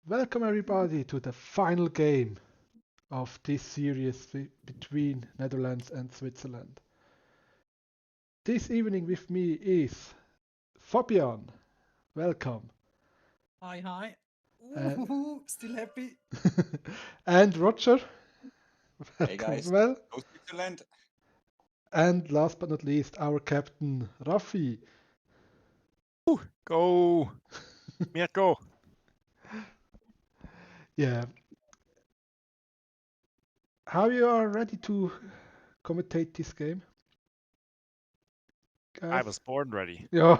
Welcome everybody to the final game of this series between Netherlands and Switzerland. This evening with me is Fabian. Welcome. Hi, hi. Uh, Ooh, still happy. and Roger. Hey Welcome as guys, well. go Switzerland. And last but not least, our captain, Rafi. Go, Mirko. Yeah. How you are ready to commentate this game, I guys? was born ready. Yeah.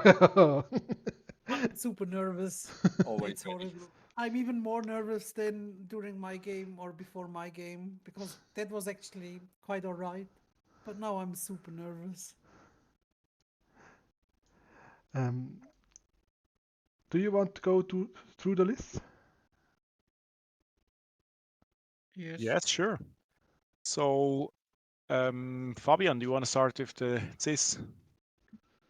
I'm super nervous. Always It's ready. horrible. I'm even more nervous than during my game or before my game because that was actually quite alright. But now I'm super nervous. um, do you want to go through the list? Yes. Yes, sure. So, Fabian, do you want to start with the CIS?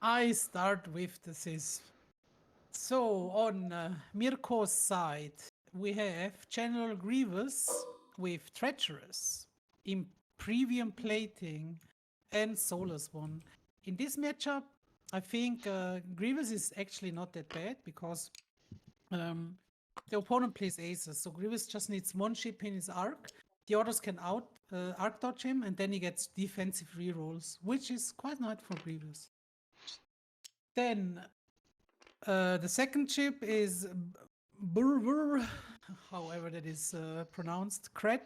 I start with the sis. So on Mirko's side, we have General Grievous with Treacherous, Imperium Plating, and Soulless one. In this matchup, I think Grievous is actually not that bad because um, the opponent plays aces, so Grievous just needs one ship in his arc. The others can out arc dodge him, and then he gets defensive rerolls, which is quite nice for Grievous. Then the second chip is however that is pronounced, Kret.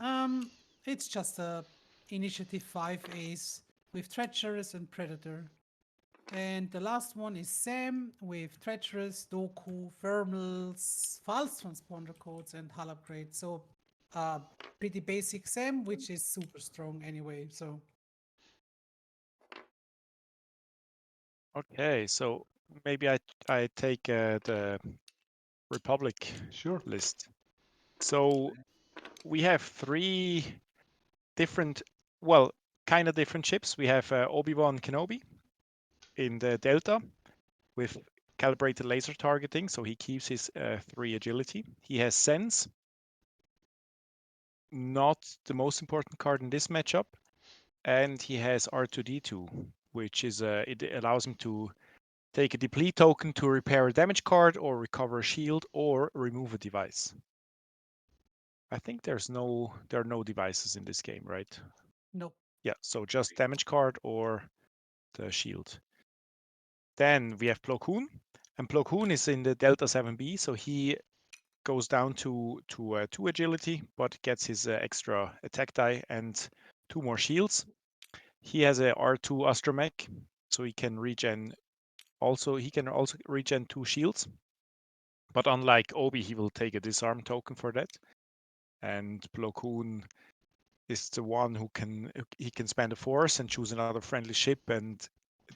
Um, it's just a Initiative 5 ace with Treacherous and Predator. And the last one is Sam with Treacherous, Doku, Thermals, False Transponder Codes, and Hull Upgrade. So, pretty basic Sam, which is super strong anyway. So, Okay, so maybe I take the Republic Sure. list. So we have three different, well, kind of different ships. We have Obi-Wan Kenobi in the Delta with calibrated laser targeting, so he keeps his 3 agility. He has Sense, not the most important card in this matchup, and he has R2D2, which is it allows him to take a deplete token to repair a damage card or recover a shield or remove a device. I think there are no devices in this game, right? no. Yeah, so just damage card or the shield. Then we have Plo Koon, and Plo Koon is in the Delta 7B, so he goes down to 2 agility, but gets his extra attack die and 2 more shields. He has a R2 astromech, so he can regen. Also, he can also regen 2 shields. But unlike Obi, he will take a disarm token for that. And Plo Koon is the one who can spend a force and choose another friendly ship and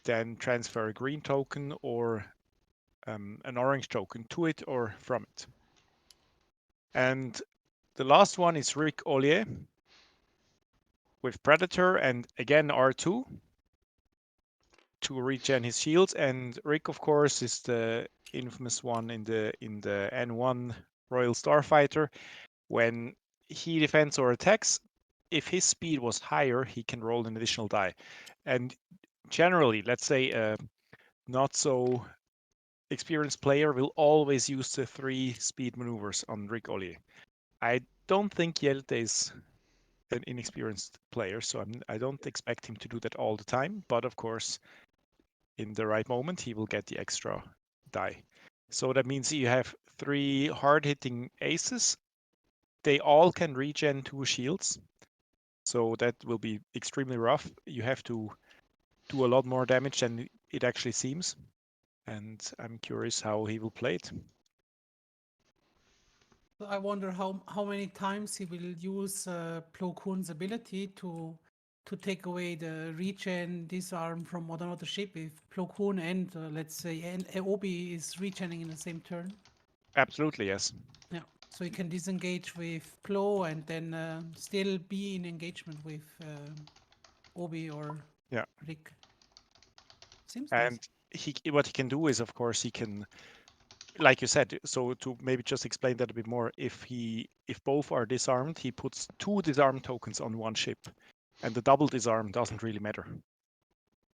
then transfer a green token or an orange token to it or from it. And the last one is Rick Ollier with Predator and again R2 to regen his shields. And Rick, of course, is the infamous one in the N1 Royal Starfighter. When he defends or attacks, if his speed was higher, he can roll an additional die. And generally, let's say a not so experienced player will always use the 3 speed maneuvers on Rick Ollier. I don't think Yelte is an inexperienced player, so I don't expect him to do that all the time. But of course, in the right moment, he will get the extra die. So that means you have 3 hard-hitting aces. They all can regen 2 shields, so that will be extremely rough. You have to do a lot more damage than it actually seems, and I'm curious how he will play it. So I wonder how many times he will use Plo Koon's ability to take away the regen disarm from another ship if Plo Koon and let's say and Obi is regening in the same turn. Absolutely, yes. Yeah. So you can disengage with Plo and then still be in engagement with Obi or Yeah, Rick. Seems nice. and what he can do is, of course, he can like you said, so to maybe just explain that a bit more, if both are disarmed, he puts 2 disarm tokens on one ship, and the double disarm doesn't really matter. Not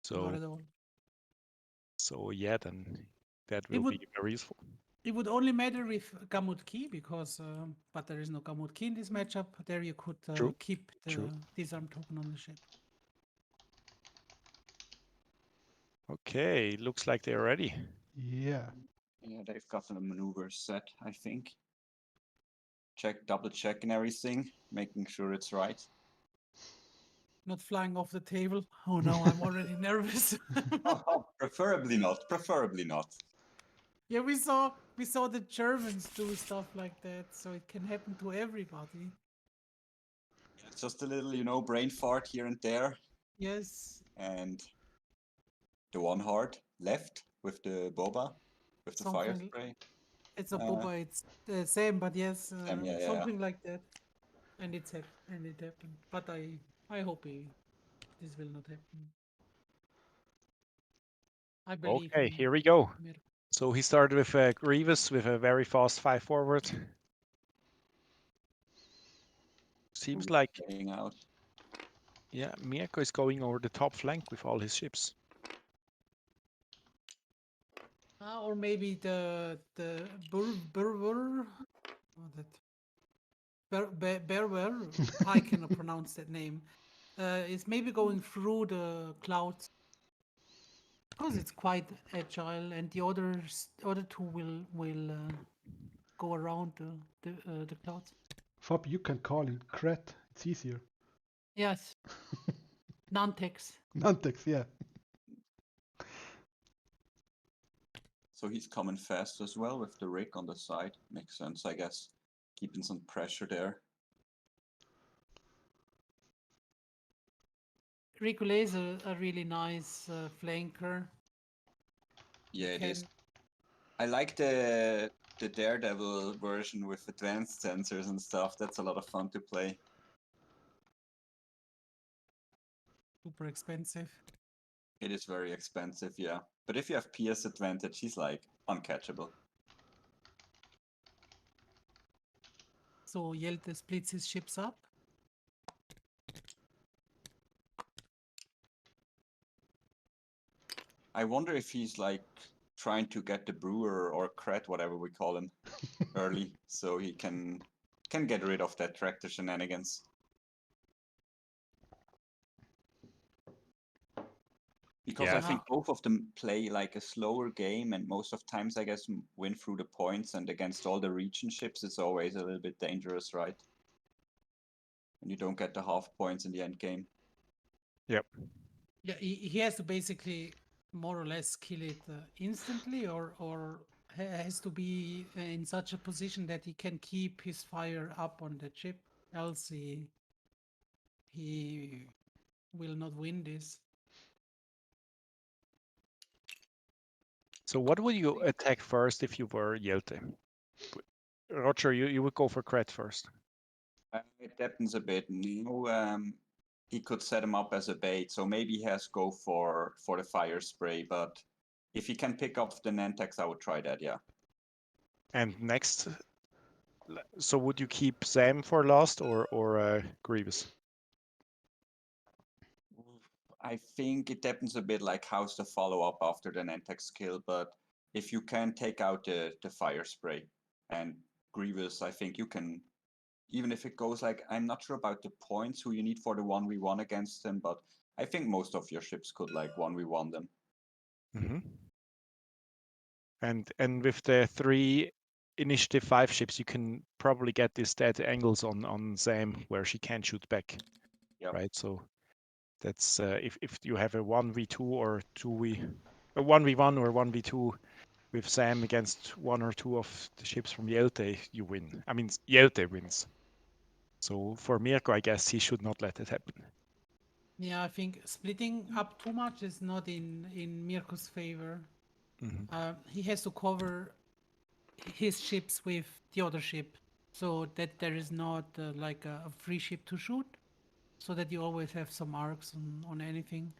So at all. yeah, then that It will would be very useful. it would only matter with Gamut Key because, but there is no Gamut Key in this matchup. There you could True. keep the True. disarm token on the ship. Okay, looks like they're ready. Yeah. Yeah, they've got the maneuvers set, I think. Double checking everything, making sure it's right. Not flying off the table. Oh no, I'm already nervous. Oh, preferably not. Preferably not. Yeah, we saw the Germans do stuff like that, so it can happen to everybody. It's just a little, brain fart here and there, Yes, and the one heart left with the boba, with the fire something. spray. It's a Uh, boba. It's the same, but yes, yeah. something like that. And it happened. But I hope this will not happen. I believe Okay, in here we go. Mirko. So he started with Grievous with a very fast 5 forward. Seems Who's like, getting out? yeah, Mirko is going over the top flank with all his ships. Or maybe the Berwer. Oh, that Berwer. I cannot pronounce that name. Is maybe going through the clouds because it's quite agile, and the other two will go around the clouds. Fab, you can call it Kret. It's easier. Yes, Nantex. Nantex, yeah. So he's coming fast as well with the rig on the side. Makes sense, I guess. Keeping some pressure there. Ricolet is a really nice flanker. Yeah, it is. Can I like the Daredevil version with advanced sensors and stuff. That's a lot of fun to play. super expensive. It is very expensive, yeah. But if you have PS advantage, he's like uncatchable. So Yelte splits his ships up. I wonder if he's like trying to get the brewer or Kret, whatever we call him, early, so he can get rid of that tractor shenanigans. Because I Yeah, think both of them play like a slower game, and most of times, I guess, win through the points. And against all the region ships, it's always a little bit dangerous, right? And you don't get the half points in the end game. yep. Yeah, he has to basically more or less kill it instantly, or has to be in such a position that he can keep his fire up on the chip. Else he will not win this. So what would you attack first if you were Yelte? Roger, you would go for Kret first. It depends a bit. He could set him up as a bait, so maybe he has go for the fire spray. But if he can pick up the Nantex, I would try that. Yeah. And next, so would you keep Sam for last or Grievous? I think it depends a bit like how's the follow up after the Nantex kill. But if you can take out the fire spray and Grievous, I think you can. Even if it goes like, I'm not sure about the points who you need for the 1v1 against them, but I think most of your ships could like 1v1 them. Mm-hmm. And with the 3 initiative 5 ships, you can probably get these dead angles on Sam where she can't shoot back. Yep. Right. So that's if you have a 1v2 or a 1v1 or 1v2 with Sam against 1 or 2 of the ships from Yelte, you win. I mean, Yelte wins. So for Mirko, I guess he should not let it happen. Yeah, I think splitting up too much is not in Mirko's favor. Mm-hmm. He has to cover his ships with the other ship, so that there is not like a free ship to shoot, so that you always have some arcs on anything.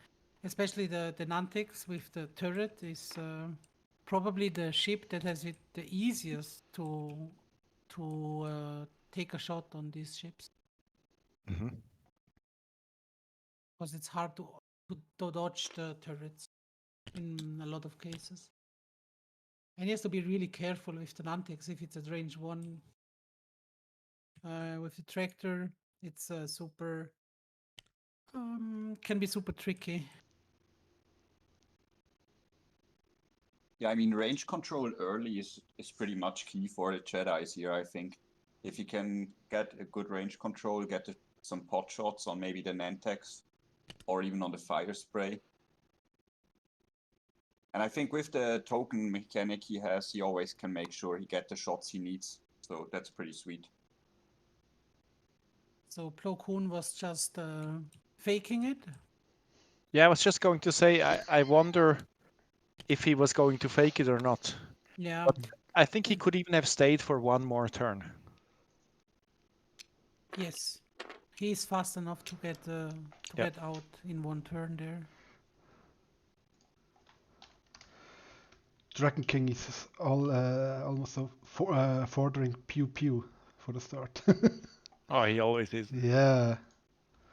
Especially the Nantex with the turret is probably the ship that has it the easiest to take a shot on these ships Hmm. because it's hard to dodge the turrets in a lot of cases. And he has to be really careful with the Nantex if it's at range 1. With the tractor, it's super can be super tricky. Yeah, I mean, range control early is pretty much key for the Jedi's here, I think. If you can get a good range control, get some pot shots on maybe the Nantex or even on the fire spray. And I think with the token mechanic he has, he always can make sure he get the shots he needs. So that's pretty sweet. So Plo Koon was just faking it. Yeah, I was just going to say, I wonder if he was going to fake it or not. Yeah. But I think he could even have stayed for one more turn. Yes. He's fast enough to get Yep. get out in one turn there. Dragon King is almost fordering pew pew for the start. Oh, he always is. Yeah.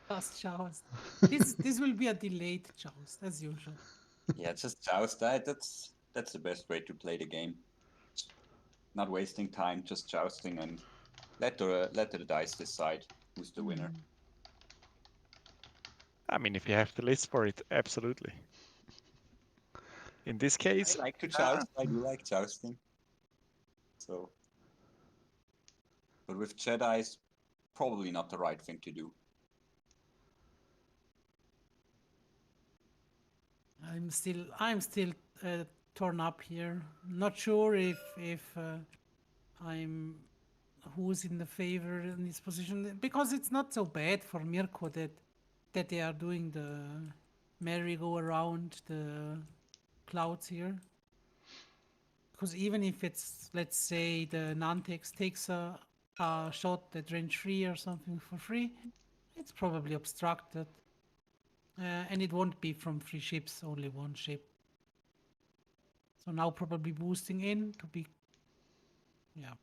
Fast joust. This will be a delayed joust as usual. Yeah, just joust that. That's the best way to play the game. Not wasting time, just jousting and let the dice decide who's the winner. I mean, if you have the list for it, absolutely. In this case, I like to joust. I do like jousting. So, but with Jedi's, probably not the right thing to do. I'm still torn up here. Not sure if I'm who's in the favor in this position because it's not so bad for Mirko that they are doing the merry-go-around the clouds here. Because even if it's, let's say, the Nantex takes a shot at range 3 or something for free, it's probably obstructed. And it won't be from 3 ships, only 1 ship. So now probably boosting in to be... Yeah.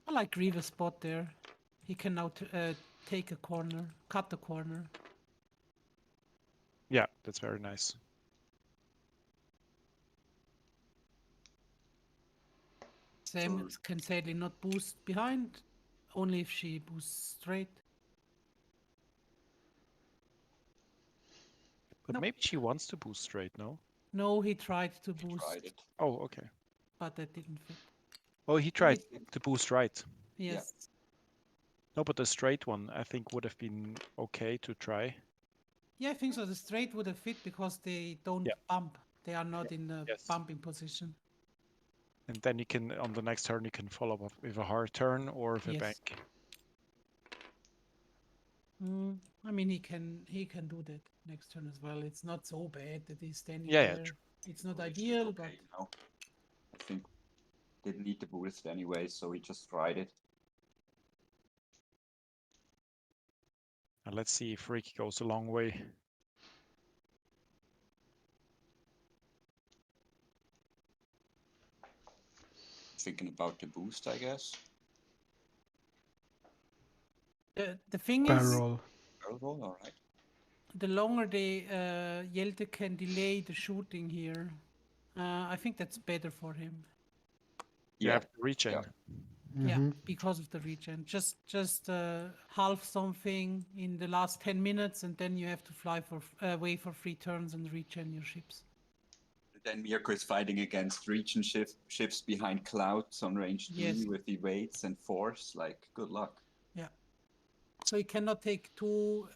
I like Grievous spot there. He can now take a corner, cut the corner. yeah, that's very nice. Sam can sadly not boost behind, only if she boosts straight. But Nope. maybe she wants to boost straight, no? No, he tried to boost, Tried it. Oh, okay. but that didn't fit. Oh, he tried to boost right. Yes. No, but the straight one, I think, would have been okay to try. Yeah, I think so. The straight would have fit because they don't Yeah. bump. They are not in the Yes. bumping position. And then you can, on the next turn, you can follow up with a hard turn or with a Yes. bank. I mean, he can do that next turn as well. It's not so bad that he's standing Yeah, yeah, there. true. It's not So it's ideal, okay, but you know. I think didn't need the boost anyway, so he just tried it. And let's see if Rick goes a long way. Thinking about the boost, I guess. the thing is, Barrel. Barrel roll, all right. the longer they Yelte can delay the shooting here, I think that's better for him. You Yeah, have to regen. yeah. Yeah, Mhm. because of the regen. Just half something in the last 10 minutes, and then you have to fly for wait for 3 turns and regen your ships. Then Mirko is fighting against region ships behind clouds on range 3 Yes. with evades and force. Like, good luck. Yeah. So he cannot take 2.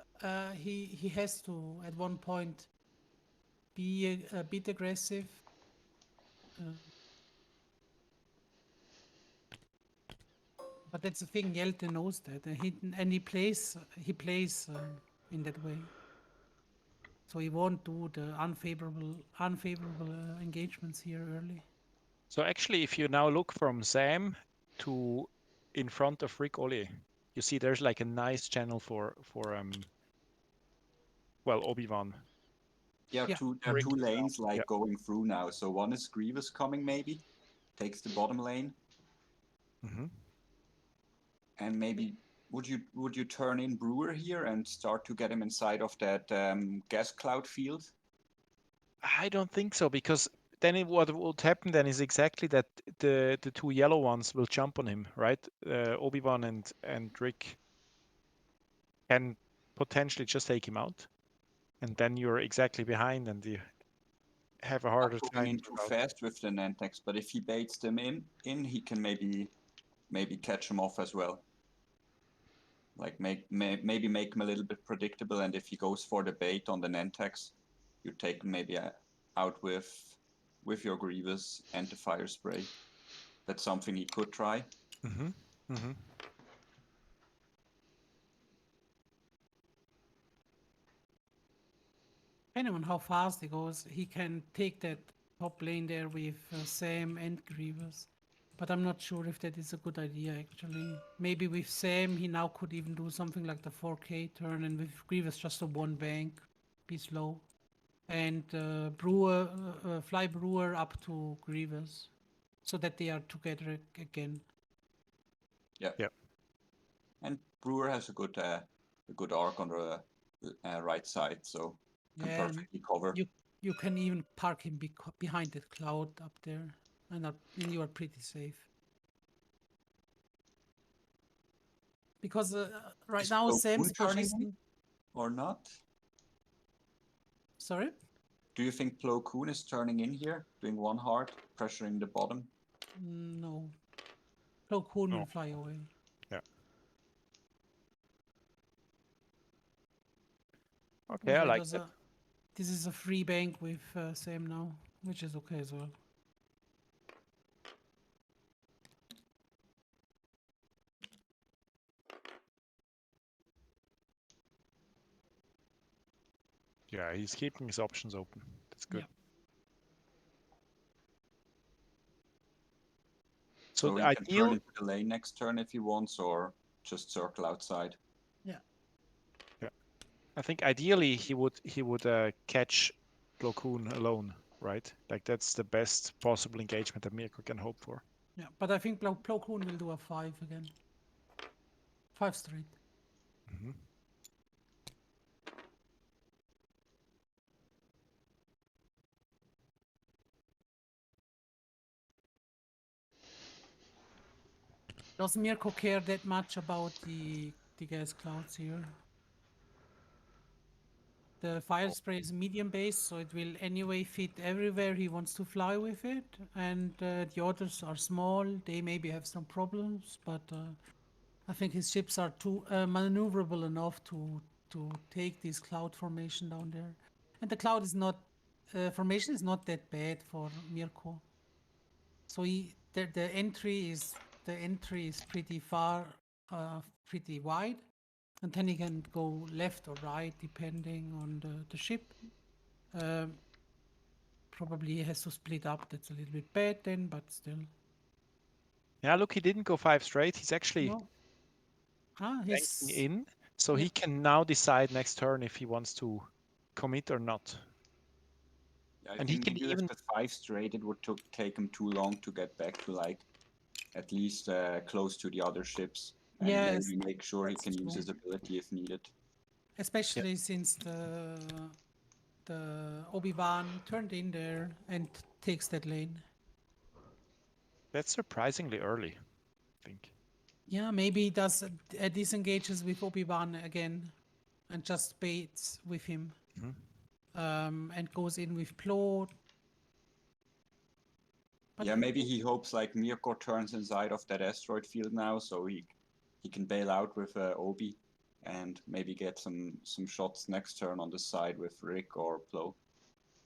He has to at one point be a bit aggressive. But that's the thing. Yelte knows that, and he plays in that way. So he won't do the unfavorable engagements here early. So actually, if you now look from Sam to in front of Rick Ollie, you see there's like a nice channel for well, Obi-Wan. Yeah, Yeah. there are Rick two as well. lanes like Yeah. going through now. So one is Grievous coming maybe, takes the bottom lane, Mhm. and maybe would you turn in Brewer here and start to get him inside of that gas cloud field? I don't think so, because then what would happen then is exactly that the two yellow ones will jump on him, right? Obi-Wan and Rick can potentially just take him out, and then you're exactly behind, and you have a harder Not going time in to too route. fast with the Nantex, but if he baits them in, he can maybe catch them off as well. Like maybe make him a little bit predictable, and if he goes for the bait on the Nantex, you take him maybe out with your Grievous and the fire spray. That's something he could try. Mm-hmm. Mm-hmm. Depending on how fast he goes, he can take that top lane there with Sam and Grievous. But I'm not sure if that is a good idea actually. Maybe with Sam he now could even do something like the 4K turn, and with Grievous just a one bank, be slow. And Brewer, fly Brewer up to Grievous, so that they are together again. Yeah. Yeah. And Brewer has a good arc on the right side, so can Yeah, and perfectly cover. you can even park him behind the cloud up there, and you are pretty safe. Because right Is now Plo Sam's Koon turning in position. or not? Sorry. Do you think Plo Koon is turning in here, doing one hard, pressuring the bottom? No. Plo Koon No. will fly away. Yeah. Okay, Looks I like like that. this is a free bank with Sam now, which is okay as well. Yeah, he's keeping his options open. That's good. Yeah. So So the he can turn ideal, into the lane next turn if he wants, or just circle outside. Yeah. I think ideally he would catch Plo Koon alone, right? Like that's the best possible engagement that Mirko can hope for. Yeah. But I think Plo Koon will do a 5 again. 5 straight. Mm-hmm. Does Mirko care that much about the gas clouds here? The fire spray is medium base, so it will anyway fit everywhere he wants to fly with it. And the others are small. They maybe have some problems, but I think his ships are too maneuverable enough to take this cloud formation down there. And the cloud is not formation is not that bad for Mirko. So the entry is pretty far, pretty wide, and then he can go left or right depending on the ship. Um, Probably he has to split up. That's a little bit bad then, but still. Yeah, look, he didn't go 5 straight. He's actually No. banking He's in, so yeah. he can now decide next turn if he wants to commit or not. I And he think can maybe even with the 5 straight, it would take him too long to get back to like at least close to the other ships, and Yes, maybe make sure he that's can use true. his ability if needed. Especially since the Obi-Wan turned in there and takes that lane. that's surprisingly early, I think. Yeah, maybe he does disengages with Obi-Wan again and just baits with him. And goes in with Plo. But Yeah, maybe he hopes like Mirko turns inside of that asteroid field now, so he can bail out with Obi, and maybe get some shots next turn on the side with Rick or Plo.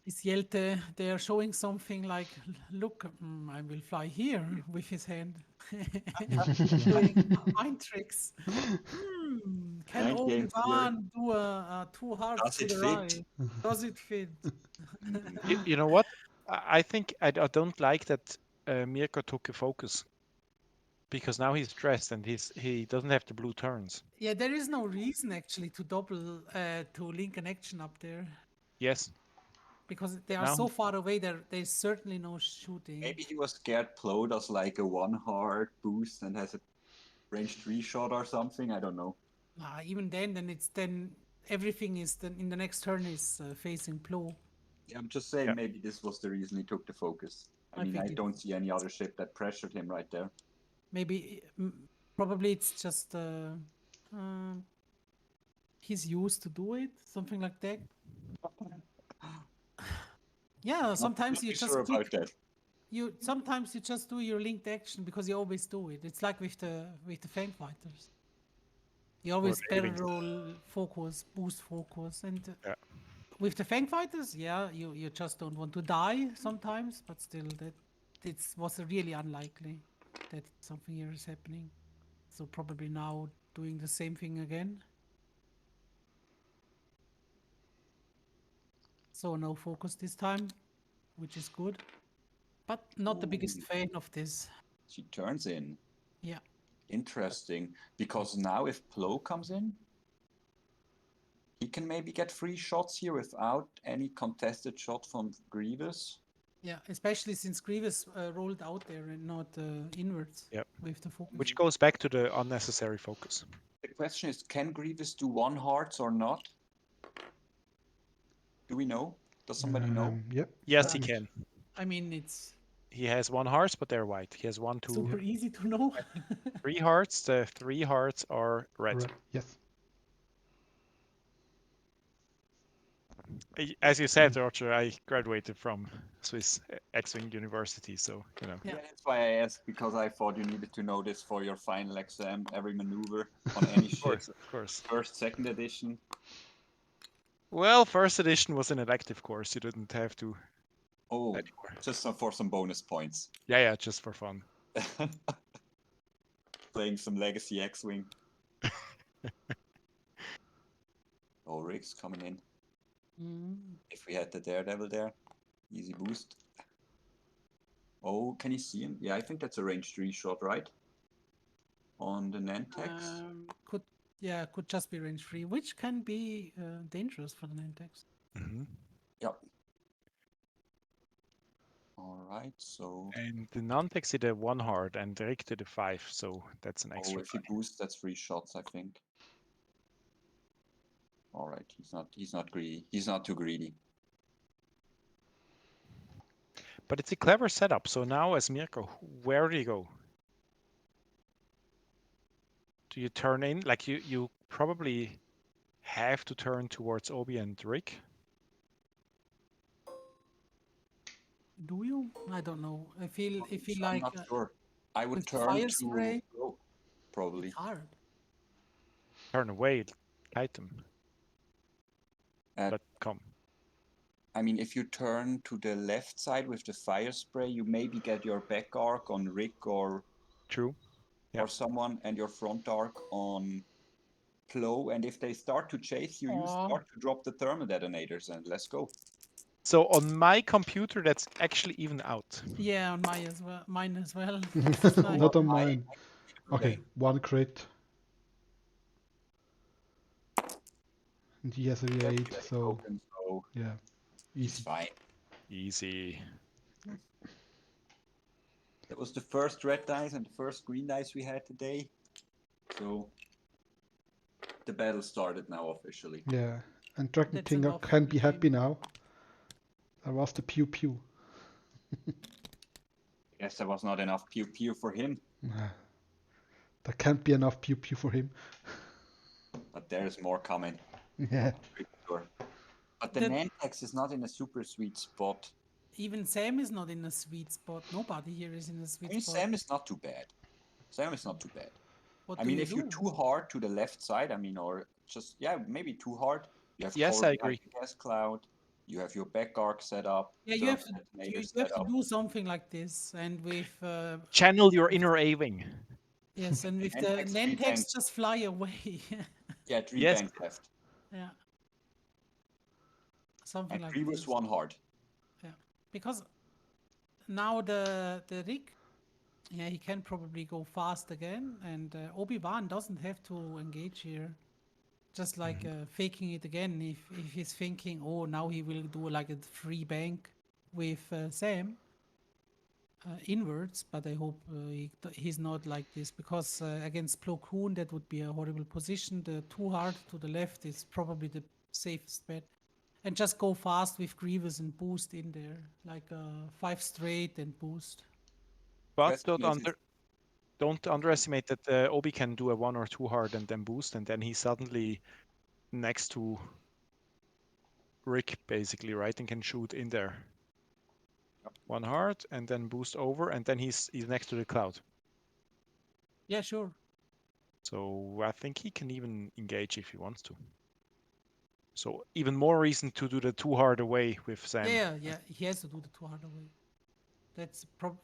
is Yelte there showing something like, look, I will fly here with his hand. Doing mind tricks. Can Mind games here. Obi-Wan do a two hearts Does to it the fit? right? Does it fit? You know what? I think I don't like that Mirko took a focus, because now he's stressed and he doesn't have the blue turns. Yeah, there is no reason actually to double to link an action up there. Yes, because they are Now, so far away. There's certainly no shooting. Maybe he was scared Plo does like a 1 heart boost and has a range 3 shot or something. I don't know. Even then everything is then in the next turn is facing Plo. Yeah, I'm just saying Yeah. maybe this was the reason he took the focus. I I mean, think I it- don't see any other ship that pressured him right there. Maybe, probably it's just he's used to do it, something like that. Yeah, sometimes Not you too just sure click. about that. Sometimes you just do your linked action because you always do it. It's like with the Fang Fighters. You always barrel Ravens. roll focus, boost focus, and Yeah. with the Fang Fighters, yeah, you just don't want to die sometimes, but still that it was really unlikely that something here is happening. So probably now doing the same thing again. So no focus this time, which is good, but not the biggest Ooh. fan of this. She turns in. Yeah. Interesting. Because now if Plo comes in, he can maybe get 3 shots here without any contested shot from Grievous. Yeah, especially since Grievous rolled out there and not inwards Yep. with the focus. Which goes back to the unnecessary focus. The question is, can Grievous do 1 hearts or not? Do we know? Does somebody know? Yep. Yes, he Yes. can. I mean, it's He has 1 heart, but they're white. He has 1, 2, super easy to know. 3 hearts. The 3 hearts are red. Right. Yes. As you said, Roger, I graduated from Swiss X-Wing University, so you know. Yeah. Yeah, that's why I asked, because I thought you needed to know this for your final exam, every maneuver on any ship. Of course. First, second edition. Well, first edition was an elective course. You didn't have to Oh, anymore. just for some bonus points. Yeah, just for fun. Playing some Legacy X-Wing. Oh, Rick's coming in. If we had the Daredevil there, easy boost. Oh, can you see him? Yeah, I think that's a range 3 shot, right? On the Nantex. Could just be range 3, which can be dangerous for the Nantex. Hmm. Yep. All right, so. And the Nantex did a 1 heart and Rick did a 5, so that's an extra. Oh, if he boosts, that's 3 shots, I think. All right, he's not greedy. He's not too greedy. But it's a clever setup. So now as Mirko, where do you go? Do you turn in? Like you probably have to turn towards Obi and Rick. Do you? I don't know. I feel I'm like not sure. I would with the turn fire to spray, Flo, probably. it's hard. Turn away, kite them. Uh, But come. I mean, if you turn to the left side with the fire spray, you maybe get your back arc on Rick or True. Yeah. someone, and your front arc on Plo. And if they start to chase you, you start to drop the thermal detonators, and let's go. So on my computer, that's actually even out. Yeah, on mine as well. Not on my- mine. Okay, 1 crit. And he has a He has V8, the so token, so yeah, he's easy. fine. Easy. That was the first red dice and the first green dice we had today. So the battle started now officially. Yeah, and Dragon That's Tinger enough can for be the happy now. That was the pew pew. Guess there was not enough pew pew for him, There can't be enough pew pew for him. but there's more coming. Yeah. Pretty sure. But the The- Nantex is not in a super sweet spot. Even Sam is not in a sweet spot. Nobody here is in a I sweet mean, spot. Sam is not too bad. Sam is not too bad. What I do mean, you if do? you're too hard to the left side, I mean, or just, yeah, maybe too hard. You have Yes, cover I behind agree. the gas cloud. You have your back arc set up. Yeah, you thermal have to detonator you set have to up. do something like this, and with Channel your inner A-Wing. yes, and with the Nantex, three Nantex banks. just fly away. Yeah, 3 Yes. banks left. Yeah, something And like previous this. 1 hard. Yeah, because now the Rick, yeah, he can probably go fast again, and Obi-Wan doesn't have to engage here. just like faking it again. If he's thinking, oh, now he will do like a free bank with Sam inwards, but I hope he's not like this, because against Plo Koon that would be a horrible position. The too hard to the left is probably the safest bet, and just go fast with Grievous and boost in there, like 5 straight and boost. But Question is, don't underestimate that Obi can do a 1 or 2 hard and then boost, and then he's suddenly next to Rick, basically, right? And can shoot in there. Yep. 1 hard and then boost over, and then he's next to the cloud. Yeah, sure. So I think he can even engage if he wants to. So even more reason to do the 2 hard away with Sam. Yeah. He has to do the 2 hard away.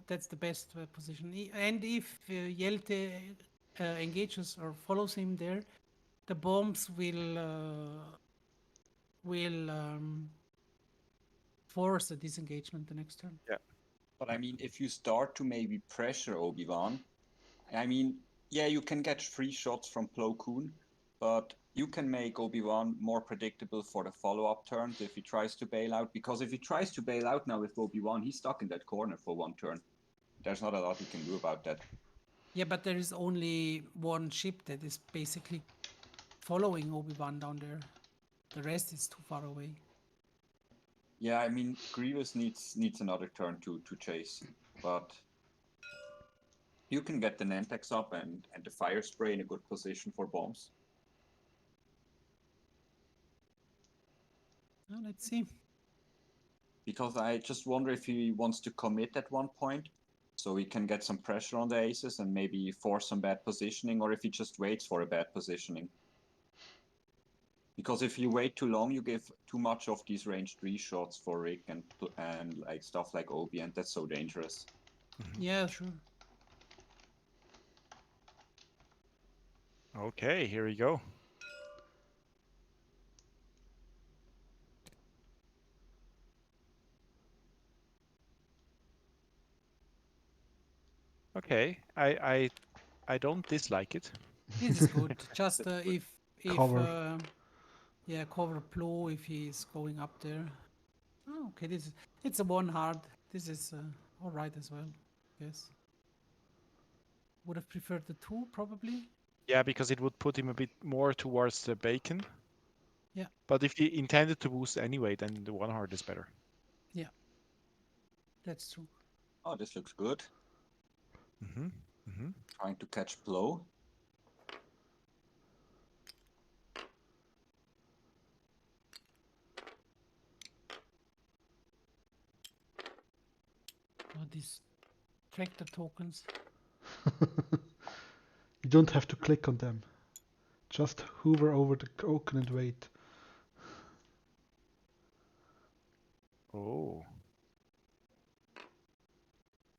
That's the best position. And if Yelte engages or follows him there, the bombs will force a disengagement the next turn. Yeah. but I mean, if you start to maybe pressure Obi-Wan, I mean, yeah, you can get 3 shots from Plo Koon, but you can make Obi-Wan more predictable for the follow-up turns if he tries to bail out. Because if he tries to bail out now with Obi-Wan, he's stuck in that corner for 1 turn. There's not a lot he can do about that. Yeah, but there is only one ship that is basically following Obi-Wan down there. The rest is too far away. Yeah, I mean, Grievous needs another turn to chase, but you can get the Nantex up and the fire spray in a good position for bombs. Now let's see. Because I just wonder if he wants to commit at one point, so he can get some pressure on the aces and maybe force some bad positioning, or if he just waits for a bad positioning. Because if you wait too long, you give too much of these range 3 shots for Rick and like stuff like Obi, and that's so dangerous. Yeah, sure. Okay, here we go. Okay, I don't dislike it. This is good. Just if Cover. yeah, cover Plo if he's going up there. Oh, okay, it's a 1 hard. This is all right as well. Yes. Would have preferred the 2 probably. Yeah, because it would put him a bit more towards the bacon. Yeah. But if he intended to boost anyway, then the 1 hard is better. Yeah. That's true. Oh, this looks good. Mm-hmm. Trying to catch Plo. Oh, these tractor tokens. You don't have to click on them. Just hover over the token and wait. Oh.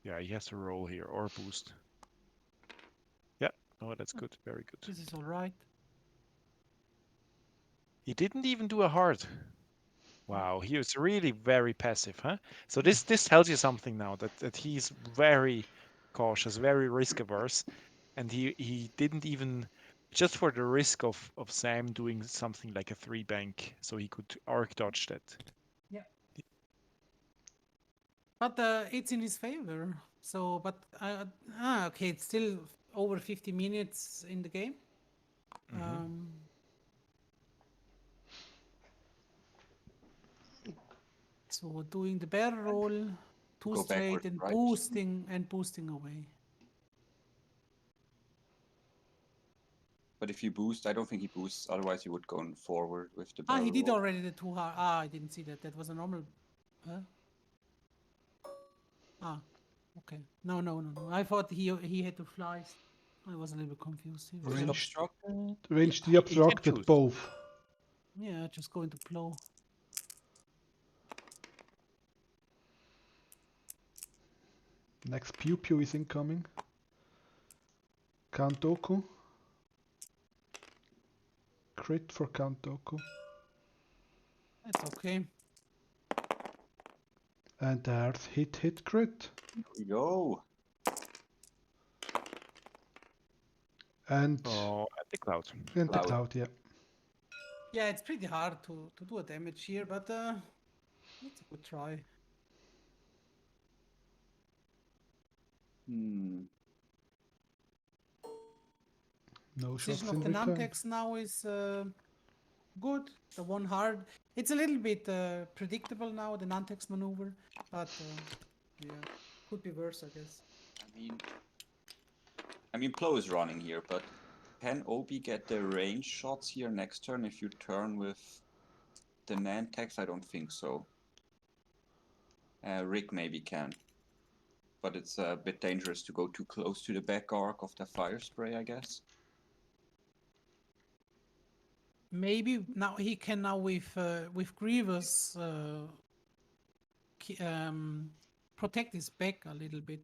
Yeah, he has to roll here or boost. Yeah, oh, that's good. Very good. This is all right. He didn't even do a hard. Wow, he was really very passive, huh? So this tells you something now, that he's very cautious, very risk averse, and he didn't even, just for the risk of Sam doing something like a 3 bank, so he could arc dodge that. Yeah. But it's in his favor. So, but okay, it's still over 50 minutes in the game. So doing the barrel roll, 2 Go straight backwards, and right? boosting away. But if you boost, I don't think he boosts, otherwise he would go forward with the Ah, barrel he did roll. already the 2 hard. Ah, I didn't see that. That was a normal. Huh? Ah, okay. No. I thought he had to fly. I was a little bit confused. He was Was it Range- obstructed? Range He can obstructed choose. both. Yeah, just going to Plo. Next Pew Pew is incoming. Count Dooku. Crit for Count Dooku. That's okay. And there's hit crit. Here we go. And Oh, at the cloud. and the Cloud. cloud, yeah. Yeah, it's pretty hard to do a damage here, but it's a good try. Hmm. No Position shots of in the return. Nantex now is good. The one hard. It's a little bit predictable now, the Nantex maneuver, but yeah, could be worse, I guess. I mean, Plo is running here, but can Obi get the range shots here next turn if you turn with the Nantex? I don't think so. Rick maybe can, but it's a bit dangerous to go too close to the back arc of the fire spray, I guess. Maybe now he can now with Grievous protect his back a little bit.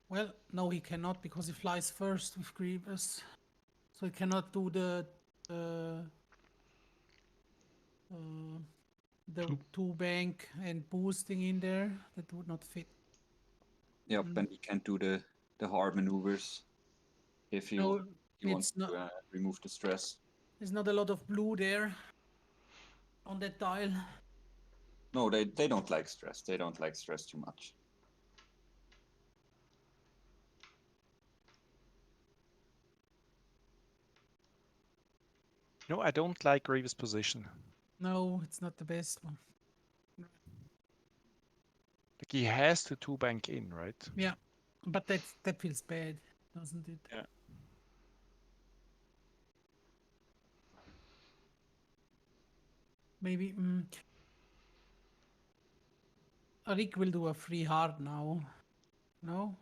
Well, no, he cannot because he flies first with Grievous, so he cannot do uh, the two bank and boosting in there. That would not fit. Yep, and he can't do the hard maneuvers if he No, wants it's not. to remove the stress. There's not a lot of blue there on that tile. No, they don't like stress. They don't like stress too much. No, I don't like Grievous' position. No, it's not the best one. Like he has to two bank in, right? Yeah, but that feels bad, doesn't it? Yeah. Maybe Rick will do a free hard now. No?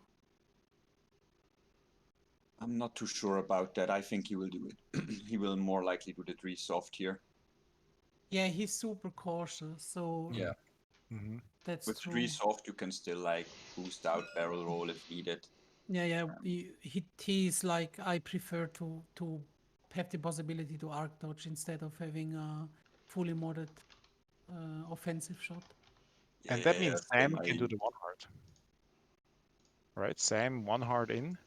I'm not too sure about that. I think he will do it. He will more likely do the 3 soft here. Yeah, he's super cautious, so Yeah. Mm-hmm. that's With true. 3 soft, you can still like boost out barrel roll if needed. Yeah. He's like, I prefer to have the possibility to arc dodge instead of having a fully modded offensive shot. And that means Sam same, can do the one hard. Right? Sam one hard in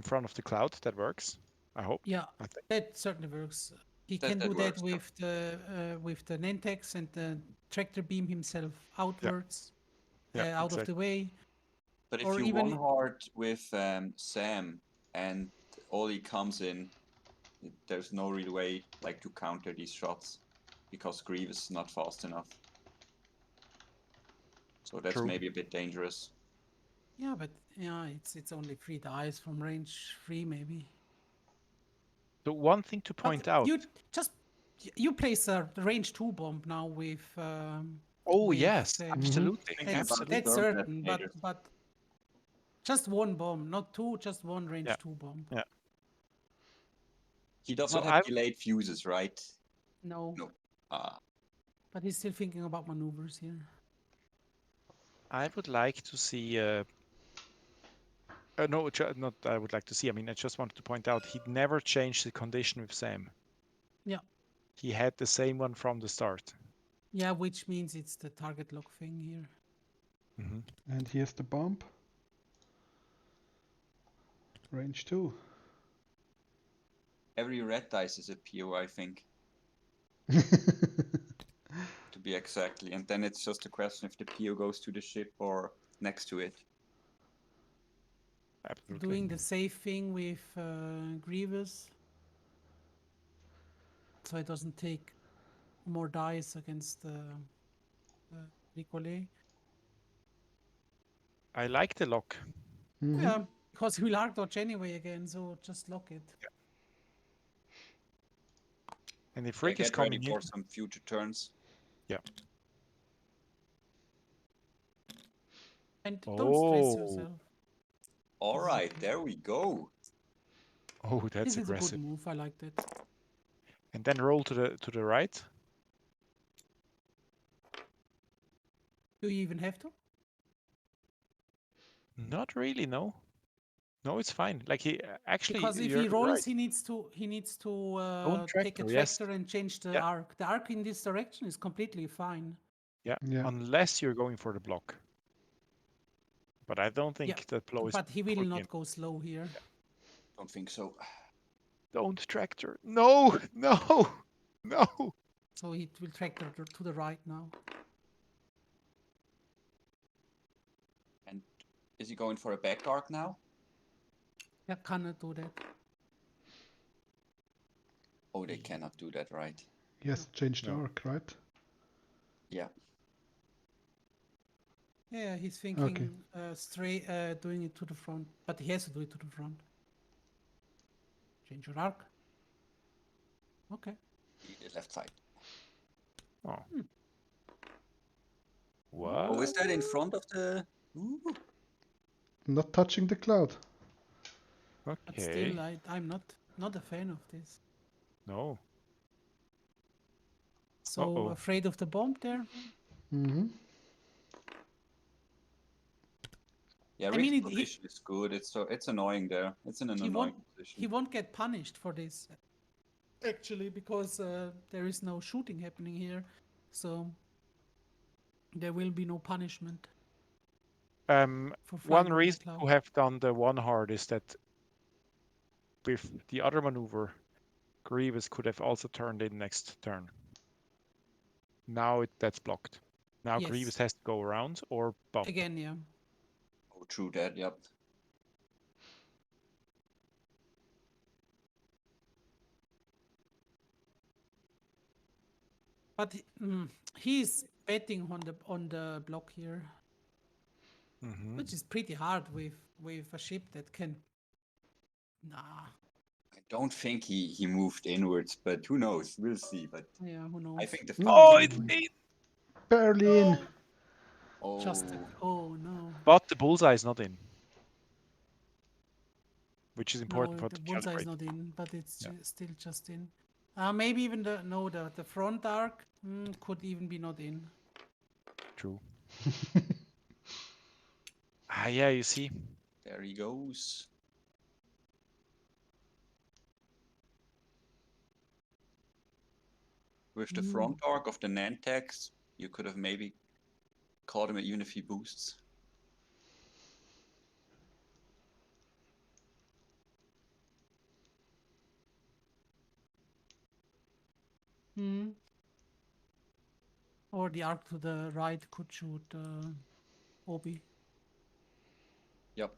front of the cloud. That works. I hope. Yeah, I think. that certainly works. He That- can that do works, that with the Nantex and the tractor beam himself outwards, Yeah, out of exactly. the way. But if Or you even- one hard with Sam and Ollie comes in, there's no real way like to counter these shots because Grievous is not fast enough. So that's True. maybe a bit dangerous. Yeah, but yeah, it's only 3 dice from range 3 maybe. So one thing to point out. You place a range 2 bomb now with. Oh with yes, the- absolutely, Thinking about absolutely. That's Burn certain, detonators. but just one bomb, not 2, just one range Yeah. 2 bomb. Yeah. He does So not have delayed fuses, right? No. No. But he's still thinking about maneuvers here. I would like to see. No, not. I would like to see. I mean, I just wanted to point out he never changed the condition with Sam. Yeah. He had the same one from the start. Yeah, which means it's the target lock thing here. Mm-hmm. And here's the bump. Range 2. Every red dice is a PO, I think, to be exactly. And then it's just a question if the PO goes to the ship or next to it. Absolutely. Doing the safe thing with Grievous. So it doesn't take more dice against the Nicolay. I like the lock. Mhm. Yeah, because we'll arc dodge anyway again, so just lock it. And if Yeah, Rick is get ready coming in, for some future turns. And don't stress Oh. yourself. All right, there we go. Oh, that's This is a aggressive. good move. I like that. And then roll to the right. Do you even have to? Not really, no. No, it's fine. Like he actually. Because if you're he rolls, right. he needs to take a tractor, yes. tractor and change the Yeah. arc. The arc in this direction is completely fine. Yeah. Yeah. Unless you're going for the block. But I don't think Yeah, that Plo is. But he will pulling not in. go slow here. Don't think so. Don't tractor. No, no, no. So it will track to the right now. And is he going for a back arc now? Yeah, cannot do that. Oh, they cannot do that, right? Yes, change the No. arc, right? Yeah. Yeah, he's thinking straight, doing it to the front, but he has to do it to the front. Change your arc. Okay. He did left side. Oh. Hmm. What? Oh, is that in front of the... Ooh. Not touching the cloud. But Okay. still, I'm not a fan of this. No. So Uh-oh. afraid of the bomb there. Mm-hmm. Yeah, I Rick's mean, position is good. It's annoying there. It's in an he annoying won't position. he won't get punished for this, actually, because there is no shooting happening here, so there will be no punishment for flying One over the reason to cloud. have done the one hard is that with the other maneuver, Grievous could have also turned in next turn. Now that's blocked. Now Yes. Grievous has to go around or bump. Again, yeah. Oh, true that, yep. But he's betting on the block here, Mhm. which is pretty hard with a ship that can. Nah. I don't think he moved inwards, but who knows? We'll see. But Yeah, who knows? I think the Oh, finish it's is- in! Barely in. Just Oh, oh no. But the bullseye is not in. Which is No, important for the to bullseye is calibrate. not in, but it's Yeah. still just in. Maybe even the front arc could even be not in. True. Yeah, you see. there he goes. With the front arc of the Nantex, you could have maybe caught him even if he boosts. Hmm. Or the arc to the right could shoot Obi. Yep.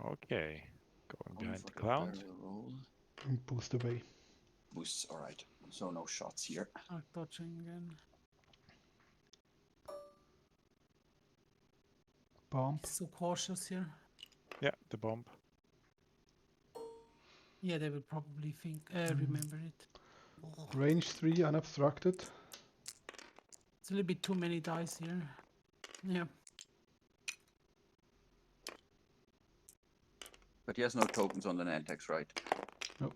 Okay. Going Going behind for the cloud. barrel roll. And boost away. Boosts, alright. So no shots here. Arc dodging again. Bump. He's so cautious here. Yeah, the bump. Yeah, they will probably think remember it. Range 3 unobstructed. It's a little bit too many dice here. Yeah. But he has no tokens on the Nantex, right? Nope.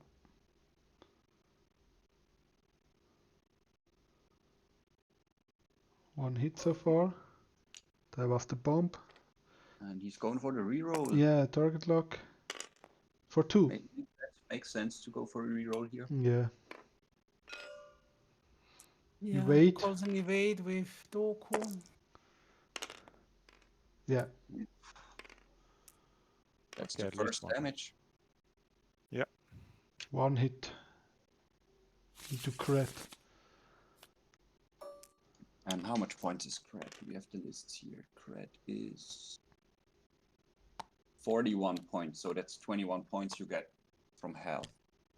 One hit so far. That was the bump. And he's going for the reroll. Yeah, target lock. For 2. Maybe that makes sense to go for a reroll here. Yeah. Yeah. Evade. Calls an evade with Doku. Yeah. That's Okay, the at least first one. damage. Yeah. One hit. Into crit. And how much points is cred? We have the lists here. Cred is 41 points, so that's 21 points you get from hell.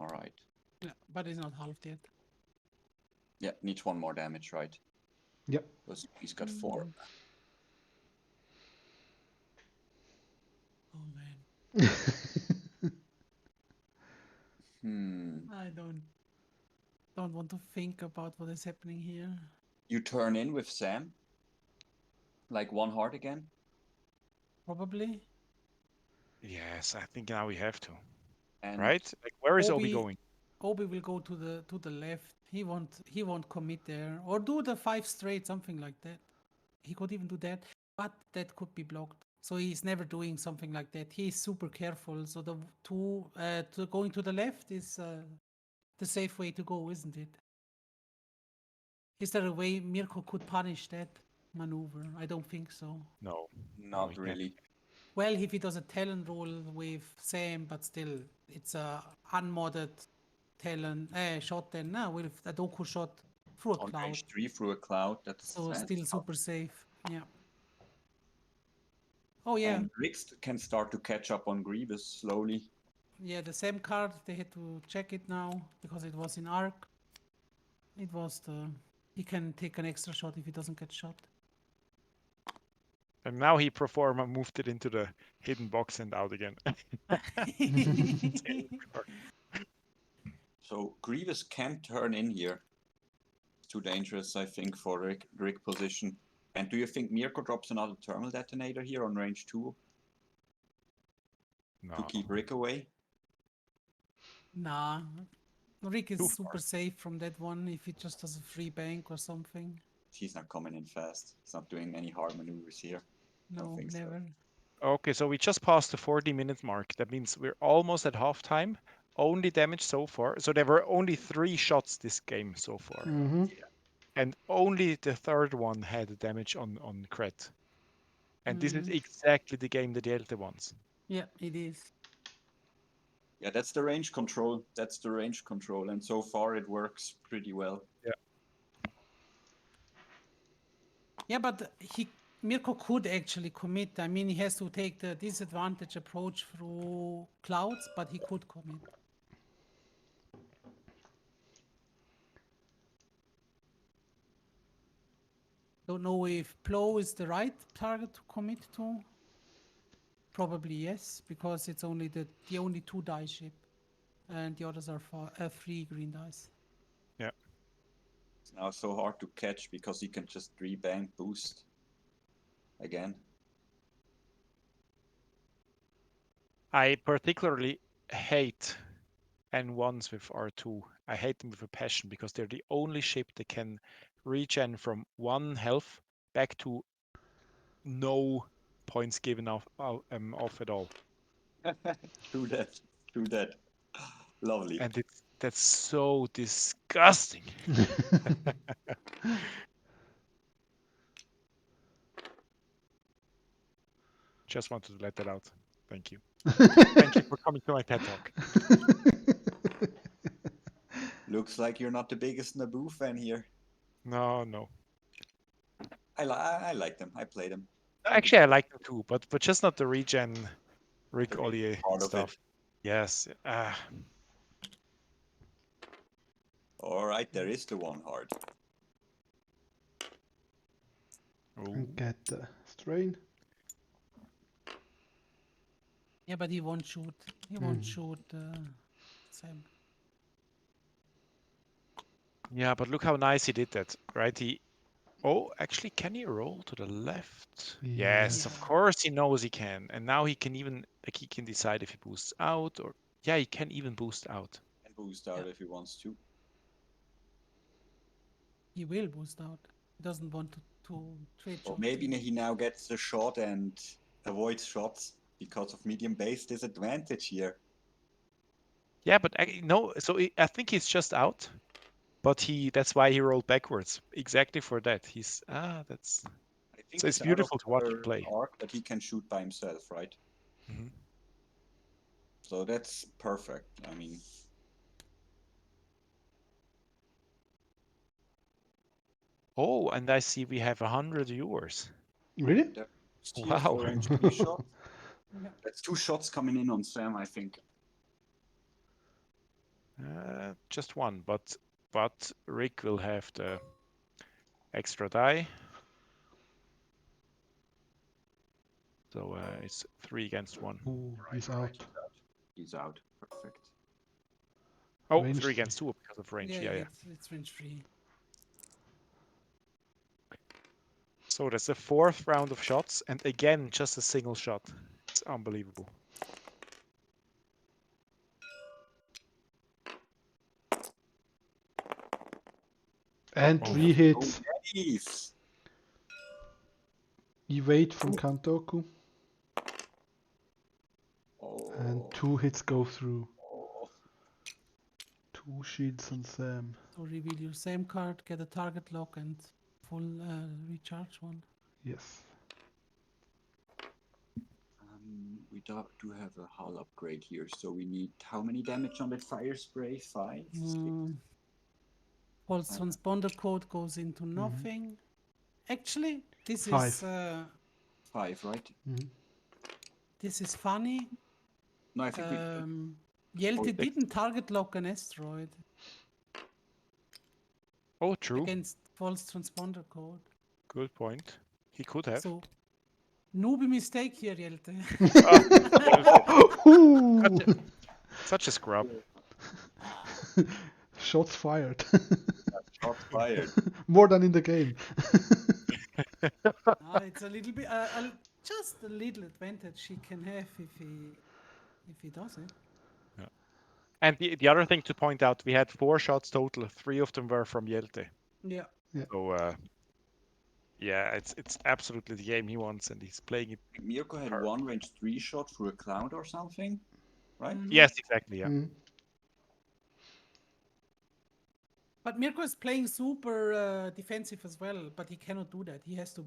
Alright. Yeah, but it's not halved yet. Yeah, needs one more damage, right? Yep. Because he's got 4. Oh man. I don't want to think about what is happening here. You turn in with Sam? Like one heart again? Probably. Yes, I think now we have to. And Right? Like, where is Obi going? Obi will go to the left. He won't commit there. Or do the 5 straight, something like that. He could even do that. But that could be blocked. So he's never doing something like that. He's super careful. So the to going to the left is the safe way to go, isn't it? Is there a way Mirko could punish that maneuver? I don't think so. No. not he can't. really. well if he does a Talon roll with Sam, but still it's a unmodded Talon shot then with a Doku shot through a On cloud. range 3 through a cloud. That's So still that's super safe. Yeah. Oh yeah. And Rix can start to catch up on Grievous slowly. Yeah, the same card, they had to check it now because it was in arc. It was he can take an extra shot if he doesn't get shot. And now he proforma moved it into the hidden box and out again. So Grievous can turn in here. Too dangerous, I think, for Rick position. And do you think Mirko drops another thermal detonator here on range 2 No. to keep Rick away? Nah. Rick Too is super safe from that one if he just does a free bank or something. He's not coming in fast. He's not doing any hard maneuvers here. No, think so. never. Okay, so we just passed the 40-minute mark. That means we're almost at halftime. Only damage so far. So there were only 3 shots this game so far. Mm-hmm. And only the third one had damage on crit. And this is exactly the game that the Delta wants. Yeah, it is. Yeah, that's the range control. That's the range control. And so far it works pretty well. Yeah, but Mirko could actually commit. I mean, he has to take the disadvantage approach through clouds, but he could commit. Don't know if Plow is the right target to commit to. Probably yes, because it's only the only 2 dice ship, and the others are 3 green dice. Yeah. It's now so hard to catch because he can just rebank boost again. I particularly hate N1s with R2. I hate them with a passion because they're the only ship that can regen from 1 health back to no points given off at all. True that. True that. Lovely. And that's so disgusting. Just wanted to let that out. Thank you. Thank you for coming to my TED Talk. Looks like you're not the biggest Naboo fan here. No. I like them. I play them. Actually, I like them too, but just not the regen Rick The regen Ollier part of stuff. it. Yes. All right, there is the one hard. And get the strain. Yeah, but he won't shoot. He won't shoot Sam. Yeah, but look how nice he did that, right? Oh, actually, can he roll to the left? Yes, of Yeah. course he knows he can. And now he can even, he can decide if he boosts out or, yeah, he can even boost out. And boost out if he wants to. He will boost out. He doesn't want to trade Or shot. maybe he now gets the shot and avoids shots because of medium base disadvantage here. Yeah, but no, so I think he's just out. But that's why he rolled backwards. Exactly for that. That's... I think So it's out of beautiful to watch him the play. arc that he can shoot by himself, right? Mm-hmm. So that's perfect. I mean, Oh, and I see we have 100 viewers. Really? Wow. range 3 shot. Yeah. That's 2 shots coming in on Sam, I think. Just one, but Rick will have the extra die. So it's 3 against 1. Ooh, he's out. He's out. Perfect. Oh, Range 3 against 2 because of range. Yeah. It's range 3. So that's the 4th round of shots, and again, just a single shot. It's unbelievable. And Oh. 3 hits. Nice. Evade from Kantoku. Oh. And 2 hits go through. 2 shields on Sam. So reveal your same card, get a target lock, and full recharge one. Yes. we do have a hull upgrade here, so we need how many damage on that fire spray? 5? 6? False transponder code goes into nothing. Actually, this is 5. 5, right? this is funny. No, I think we. Yelte it- didn't target lock an asteroid Oh, true. against false transponder code. Good point. He could have. So, newbie mistake here, Yelte. Ooh. Such a scrub. Shots fired. Shots fired. More than in the game. It's a little bit, just a little advantage he can have if he does it. And the other thing to point out, we had 4 shots total. 3 of them were from Yelte. Yeah. So yeah, it's absolutely the game he wants, and he's playing it. Mirko had one range 3 shot through a cloud or something, right? Yes, exactly. Yeah. But Mirko is playing super defensive as well, but he cannot do that. He has to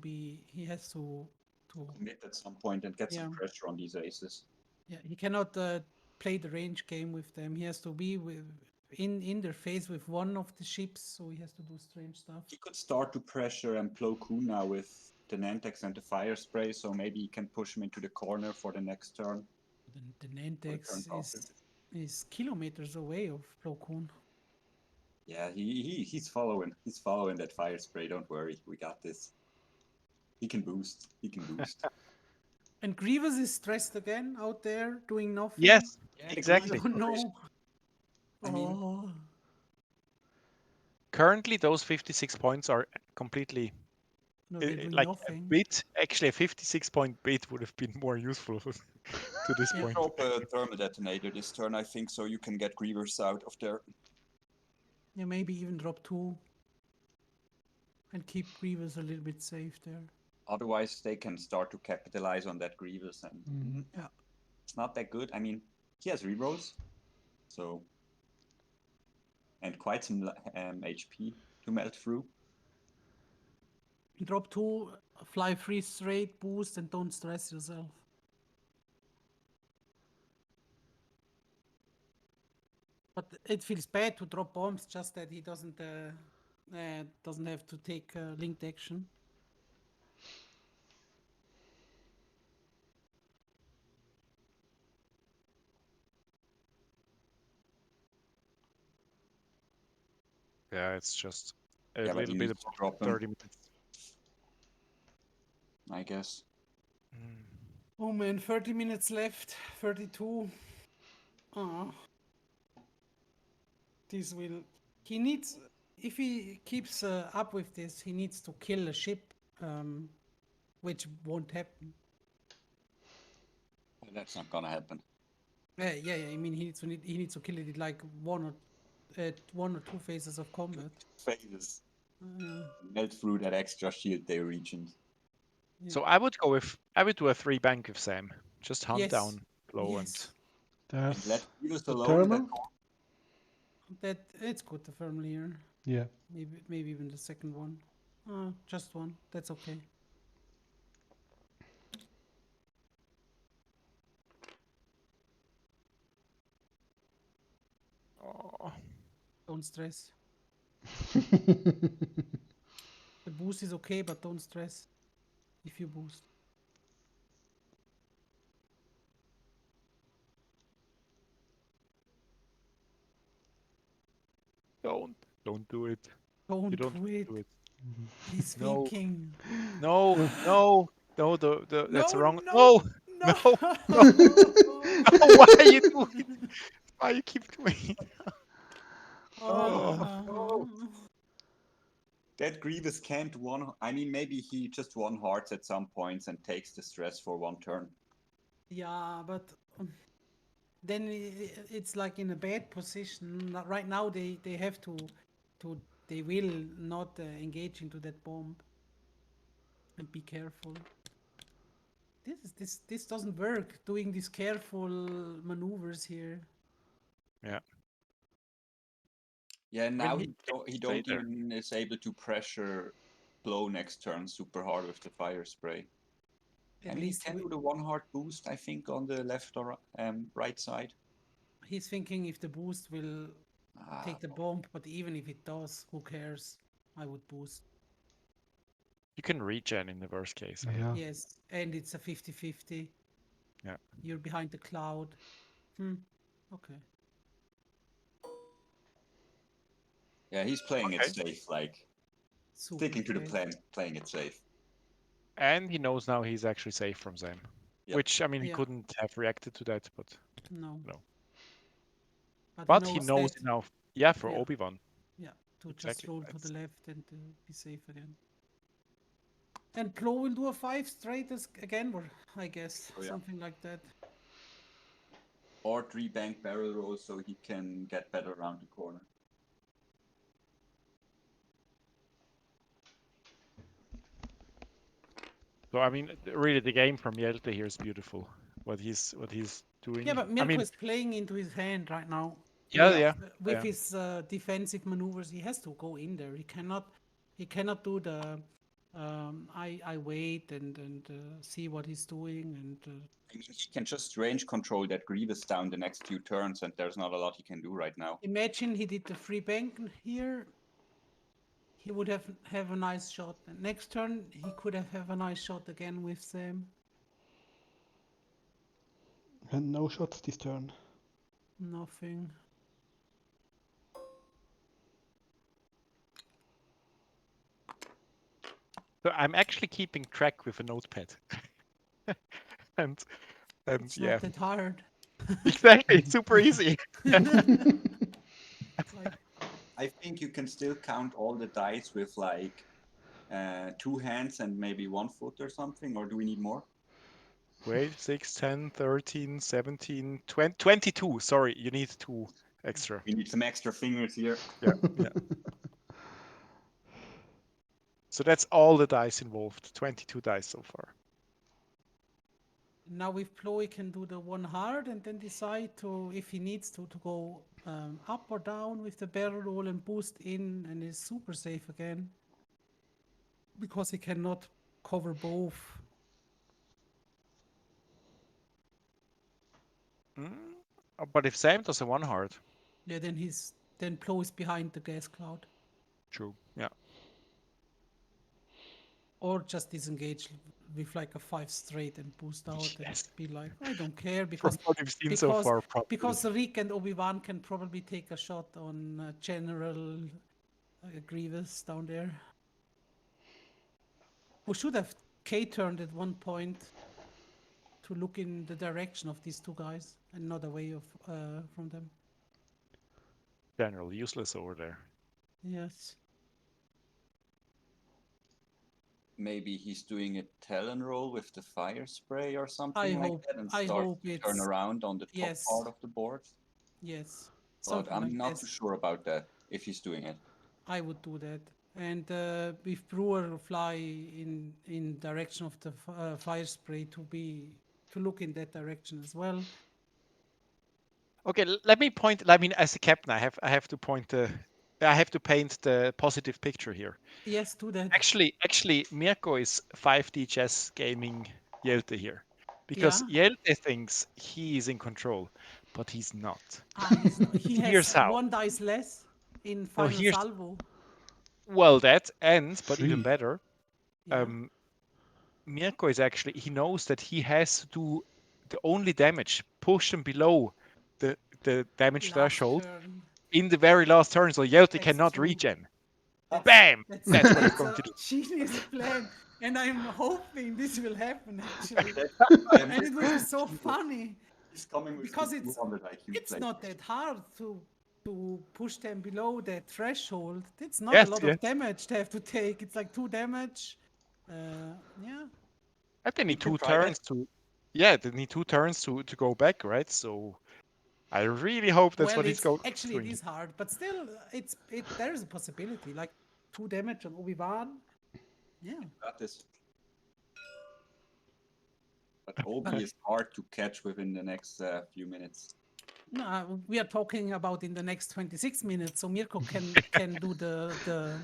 Commit at some point and get some Yeah. pressure on these aces. yeah, he cannot play the range game with them. He has to be in their face with one of the ships, so he has to do strange stuff. He could start to pressure and Plo Koon now with the Nantex and the fire spray, so maybe he can push him into the corner for the next turn. The Nantex turn is kilometers away of Plo Koon. Yeah, he's following. He's following that fire spray. Don't worry, we got this. He can boost. He can boost. And Grievous is stressed again out there doing nothing. Yes, Yeah, exactly. Oh no. I mean- Currently, those 56 points are completely No, they're doing like a nothing. bit. Actually, a 56-point bit would have been more useful to this point. Drop a thermal detonator this turn, I think, so you can get Grievous out of there. Yeah, maybe even drop 2. And keep Grievous a little bit safe there. Otherwise, they can start to capitalize on that Grievous, and Yeah. it's not that good. I mean, he has rerolls, so and quite some HP to melt through. Drop 2, fly 3 straight, boost, and don't stress yourself. But it feels bad to drop bombs, just that he doesn't have to take linked action. Yeah, it's just a Yeah, but little he bit needs to above drop 30 him, minutes. I guess. Oh man, 30 minutes left, 32. This will... He needs... If he keeps up with this, he needs to kill a ship, which won't happen. That's not gonna happen. Yeah. I mean, he needs to kill it in like one or two phases of combat. Phases. Melt through that extra shield they region. So I would do a 3 bank with Sam. Just hunt Yes. down Blow Yes. And There's let Grievous the alone. thermal. That it's good, the thermal here. Yeah. Maybe even the second one. Just one. That's okay. Oh. Don't stress. The boost is okay, but don't stress if you boost. Don't do it. Don't, You don't do it. do it. He's No. thinking. No, that's wrong. No. No. Why are you doing it? Why you keep doing it? That Grievous can't one. I mean, maybe he just one hearts at some points and takes the stress for one turn. Yeah, but then it's like in a bad position. Right now, they have to they will not engage into that bomb. And be careful. This doesn't work. Doing these careful maneuvers here. Yeah. Yeah, now he he stay don't there. even is able to pressure Blow next turn super hard with the fire spray. At And he least can do the 1 heart boost, I think, on the left or right side. he's thinking if the boost will Ah, take the bomb, but even if it does, who cares? I would boost. You can regen in the worst case. I mean, Yeah. Yes, and it's a 50-50. Yeah. You're behind the cloud. Okay. yeah, he's playing it Okay. safe, like Super sticking to the safe. plan, playing it safe. And he knows now he's actually safe from Zam. Yep. Which, I mean, he Yeah. couldn't have reacted to that, but No. no. But he knows knows that. it now. Yeah, for Yeah. Obi-Wan. Yeah, to just Exactly. roll to That's- the left and be safe again. And Plo will do a 5 straight again, or I guess Oh, yeah. something like that. Or 3 bank barrel rolls so he can get better around the corner. So I mean, really, the game from Yelte here is beautiful. What he's doing. Yeah, but I Mirko mean, is playing into his hand right now. yeah. With his defensive maneuvers, he has to go in there. He cannot do the I wait and see what he's doing and. I mean, he can just range control that Grievous down the next few turns, and there's not a lot he can do right now. Imagine he did the free bank here. He would have a nice shot. And next turn, he could have a nice shot again with Sam. And no shots this turn. Nothing. So I'm actually keeping track with a notepad. and It's yeah, not that hard. exactly. It's super easy. It's like, I think you can still count all the dice with like 2 hands and maybe 1 foot or something, or do we need more? Wait, 6, 10, 13, 17, 20, 22. Sorry, you need 2 extra. We need some extra fingers here. Yeah. So that's all the dice involved. 22 dice so far. now with Plo, he can do the 1 hard and then decide to, if he needs to go up or down with the barrel roll and boost in, and is super safe again. Because he cannot cover both. But if Sam does a 1 hard. Yeah, then Plo is behind the gas cloud. True. Yeah. Or just disengage with like a 5 straight and boost out Yes. and be like, I don't care From because what we've seen so far, probably. because Rick and Obi-Wan can probably take a shot on General Grievous down there. We should have K-turned at one point to look in the direction of these two guys and not away from them. General, useless over there. Yes. Maybe he's doing a Talon roll with the fire spray or something I like hope- that, and I start hope to turn it's- around on the top yes. part of the board. Yes. But Something I'm like not this. too sure about that, if he's doing it. I would do that. And with Brewer fly in direction of the fire spray to look in that direction as well. Okay, let me point. I mean, as a captain, I have to I have to paint the positive picture here. Yes, do that. Actually, Mirko is 5D chess gaming Yelte here, because Yelte thinks he is in control, but he's not. He's not. He Here's has how. 1 dice less in No, final here's salvo. well that ends, but even 3. better. Yeah. Mirko is actually, he knows that he has to do the only damage, push him below the damage Last threshold turn. in the very last turn, so Yelte That's cannot true. regen. That's- Bam! That's what he's That's going a to do. genius plan, and I'm hoping this will happen actually. And And it would be so funny. He's coming with Because the it's 200 IQ it's play. not that hard to push them below that threshold. It's not Yes, a lot yes. of damage they have to take. It's like 2 damage. Yeah. I think We need can 2 try that. turns to, yeah, they need 2 turns to go back, right? So I really hope that's Well, what he's it's going. actually it is hard, but still, there is a possibility. Like 2 damage on Obi-Wan. Yeah. Got this. But Obi is hard to catch within the next few minutes. No, we are talking about in the next 26 minutes, so Mirko can do the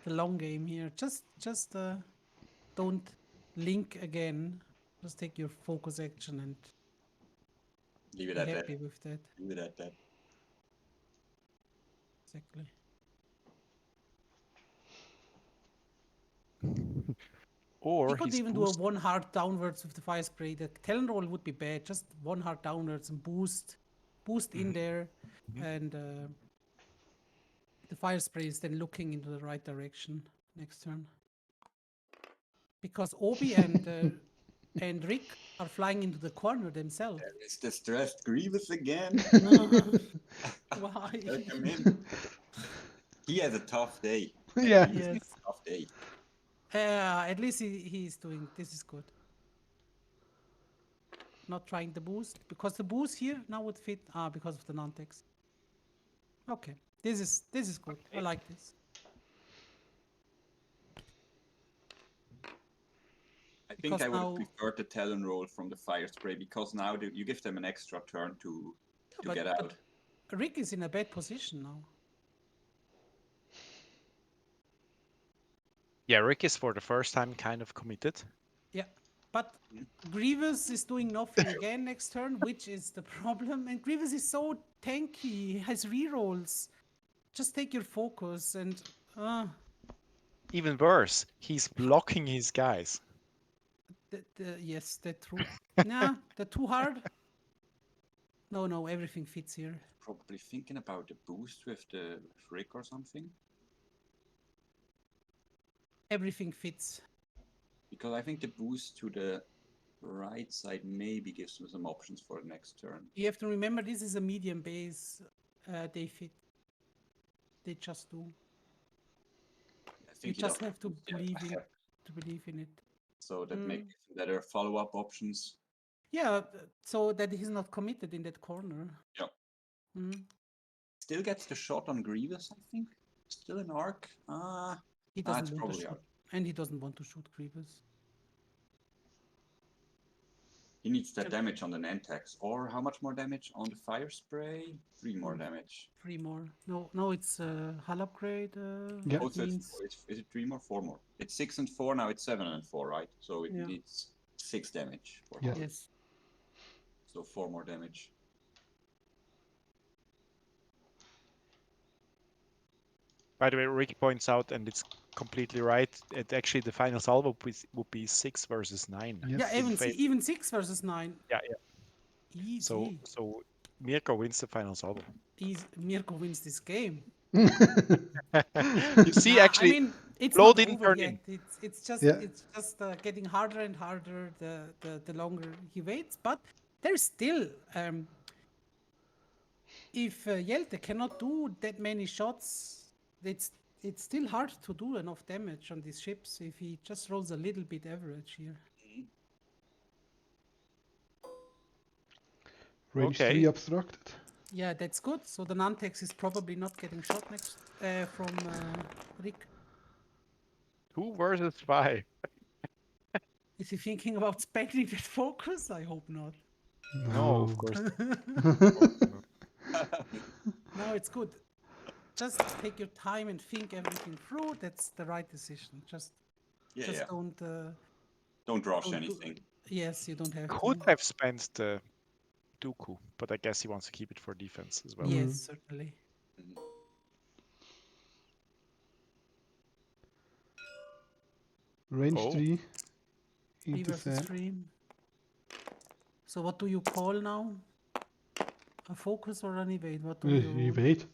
long game here. Just don't link again. Just take your focus action and Leave it be at that. happy with that. Leave it at that. Exactly. Or You could he's even do a boosting. one heart downwards with the fire spray. The talent roll would be bad. Just one heart downwards and boost in there, Mhm. and the fire spray is then looking into the right direction next turn. Because Obi and Rick are flying into the corner themselves. There is the stressed Grievous again. Why? Welcome in. He has a tough day. Yeah. He has Yes. a tough day. At least he's doing this is good. Not trying the boost because the boost here now would fit because of the non-text. Okay, this is good. I like this. I think Because I would have now- preferred the talon roll from the fire spray because now you give them an extra turn to get out. Rick is in a bad position now. Yeah, Rick is for the first time kind of committed. Yeah, but Grievous is doing nothing again next turn, which is the problem. And Grievous is so tanky, he has rerolls. Just take your focus and Even worse, he's blocking his guys. yes, that's true. Nah, they're too hard. No, everything fits here. Probably thinking about the boost with the Rick or something. Everything fits. Because I think the boost to the right side maybe gives them some options for the next turn. You have to remember this is a medium base. They fit. They just do. I think You he just doesn't have to boost yet. believe in it. So that makes better follow-up options. Yeah, so that he's not committed in that corner. Yeah. Still gets the shot on Grievous, I think. Still an arc. He it's doesn't want to probably shoot, out. and he doesn't want to shoot Grievous. He needs that damage on the Nantex. Or how much more damage on the fire spray? 3 more damage. 3 more. No, it's hull upgrade. Yeah. Oh, That so means is it 3 more? 4 more. It's 6 and 4, now it's 7 and 4, right? So it Yeah. needs 6 damage. For Yeah. hull. yes. So 4 more damage. By the way, Rick points out, and it's completely right. Actually, the final salvo would be 6 versus 9. Yes. Yeah, even 6 versus 9. Yeah. Easy. So Mirko wins the final salvo. Mirko wins this game. You see, Nah, actually, I mean, it's Flo not didn't over turn yet. in. It's just Yeah. getting harder and harder the longer he waits. But there's still if Yelte cannot do that many shots, it's still hard to do enough damage on these ships if he just rolls a little bit average here. Range Okay. 3 obstructed. Yeah, that's good. So the Nantex is probably not getting shot next from Rick. 2 versus 5. Is he thinking about spending that focus? I hope not. No, of course. No, it's good. Just take your time and think everything through. That's the right decision. Just Don't rush don't do- anything. Yes, you don't have Could to. have spent the Dooku, but I guess he wants to keep it for defense as well. Yes, certainly. Range Oh. 3 3 into versus Sam. 3. So what do you call now? A focus or an evade? What do you? Evade.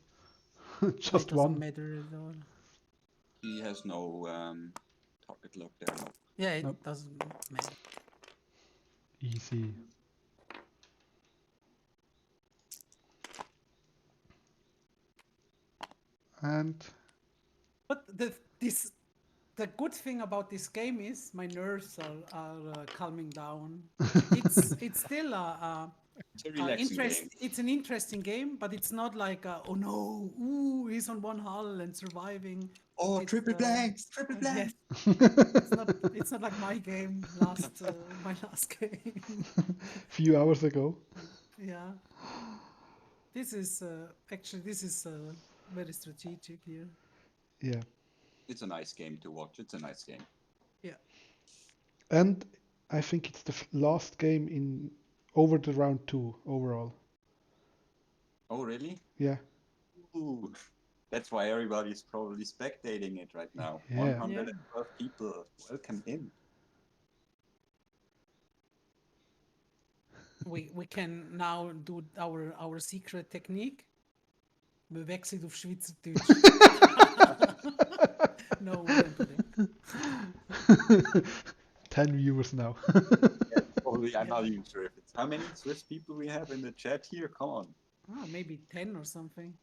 It Just doesn't one. matter at all. He has no target lock there. No. Yeah, it Nope. doesn't matter. Easy. And But the good thing about this game is my nerves are calming down. It's still It's a relaxing game. It's an interesting game, but it's not like oh no, ooh, he's on one hull and surviving. Oh, It's, triple blanks! Triple Yes, blanks! it's not like my game my last game. few hours ago. Yeah, this is actually very strategic here. Yeah. It's a nice game to watch. It's a nice game. Yeah. And I think it's the last game in over the round 2 overall. Oh, really? Yeah. Ooh, that's why everybody's probably spectating it right now. Yeah. 112 people. Welcome in. We can now do our secret technique. Wir wechseln auf Schweizerdeutsch. No, we don't do that. 10 viewers now. Probably, I'm not even sure if it's how many Swiss people we have in the chat here. Come on. Maybe 10 or something.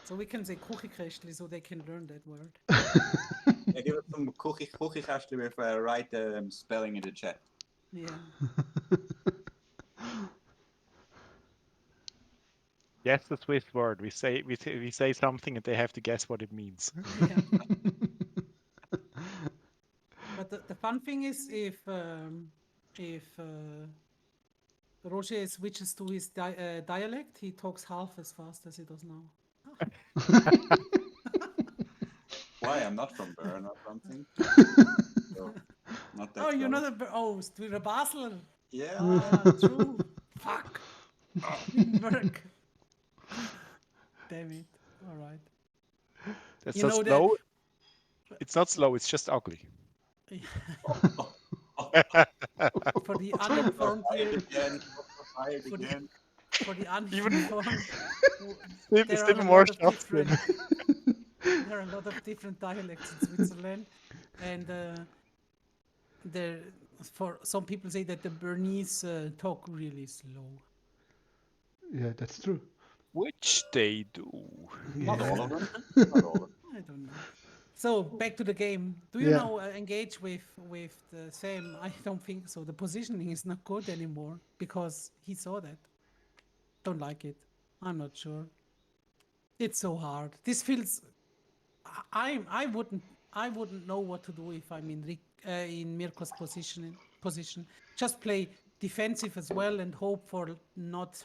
So we can say Kuchikästli so they can learn that word. Yeah, give us some Kuchikästli with right spelling in the chat. Yeah. Guess the Swiss word. We say something and they have to guess what it means. Yeah. But the fun thing is if Roger switches to his dialect, he talks half as fast as he does now. Why? I'm not from Bern or something. So, not that Oh, you're close. not you're a Basler. Yeah. Ah, true. Fuck. Didn't work. Damn it. All right. That's You not know that- slow. It's not slow. It's just ugly. For the uninformed Fired here, again. Fired For the- again. for the Even- uninformed, Still there are a more lot of shots than- different. There are a lot of different dialects in Switzerland, and for some people say that the Bernese talk really slow. Yeah, that's true. Which they do. Not Yeah. all of them. Not all of them. I don't know. So back to the game. Do you Yeah. now engage with the Sam? I don't think so. The positioning is not good anymore because he saw that. Don't like it. I'm not sure. It's so hard. This feels. I wouldn't know what to do if I'm in Mirko's position. Just play defensive as well and hope for not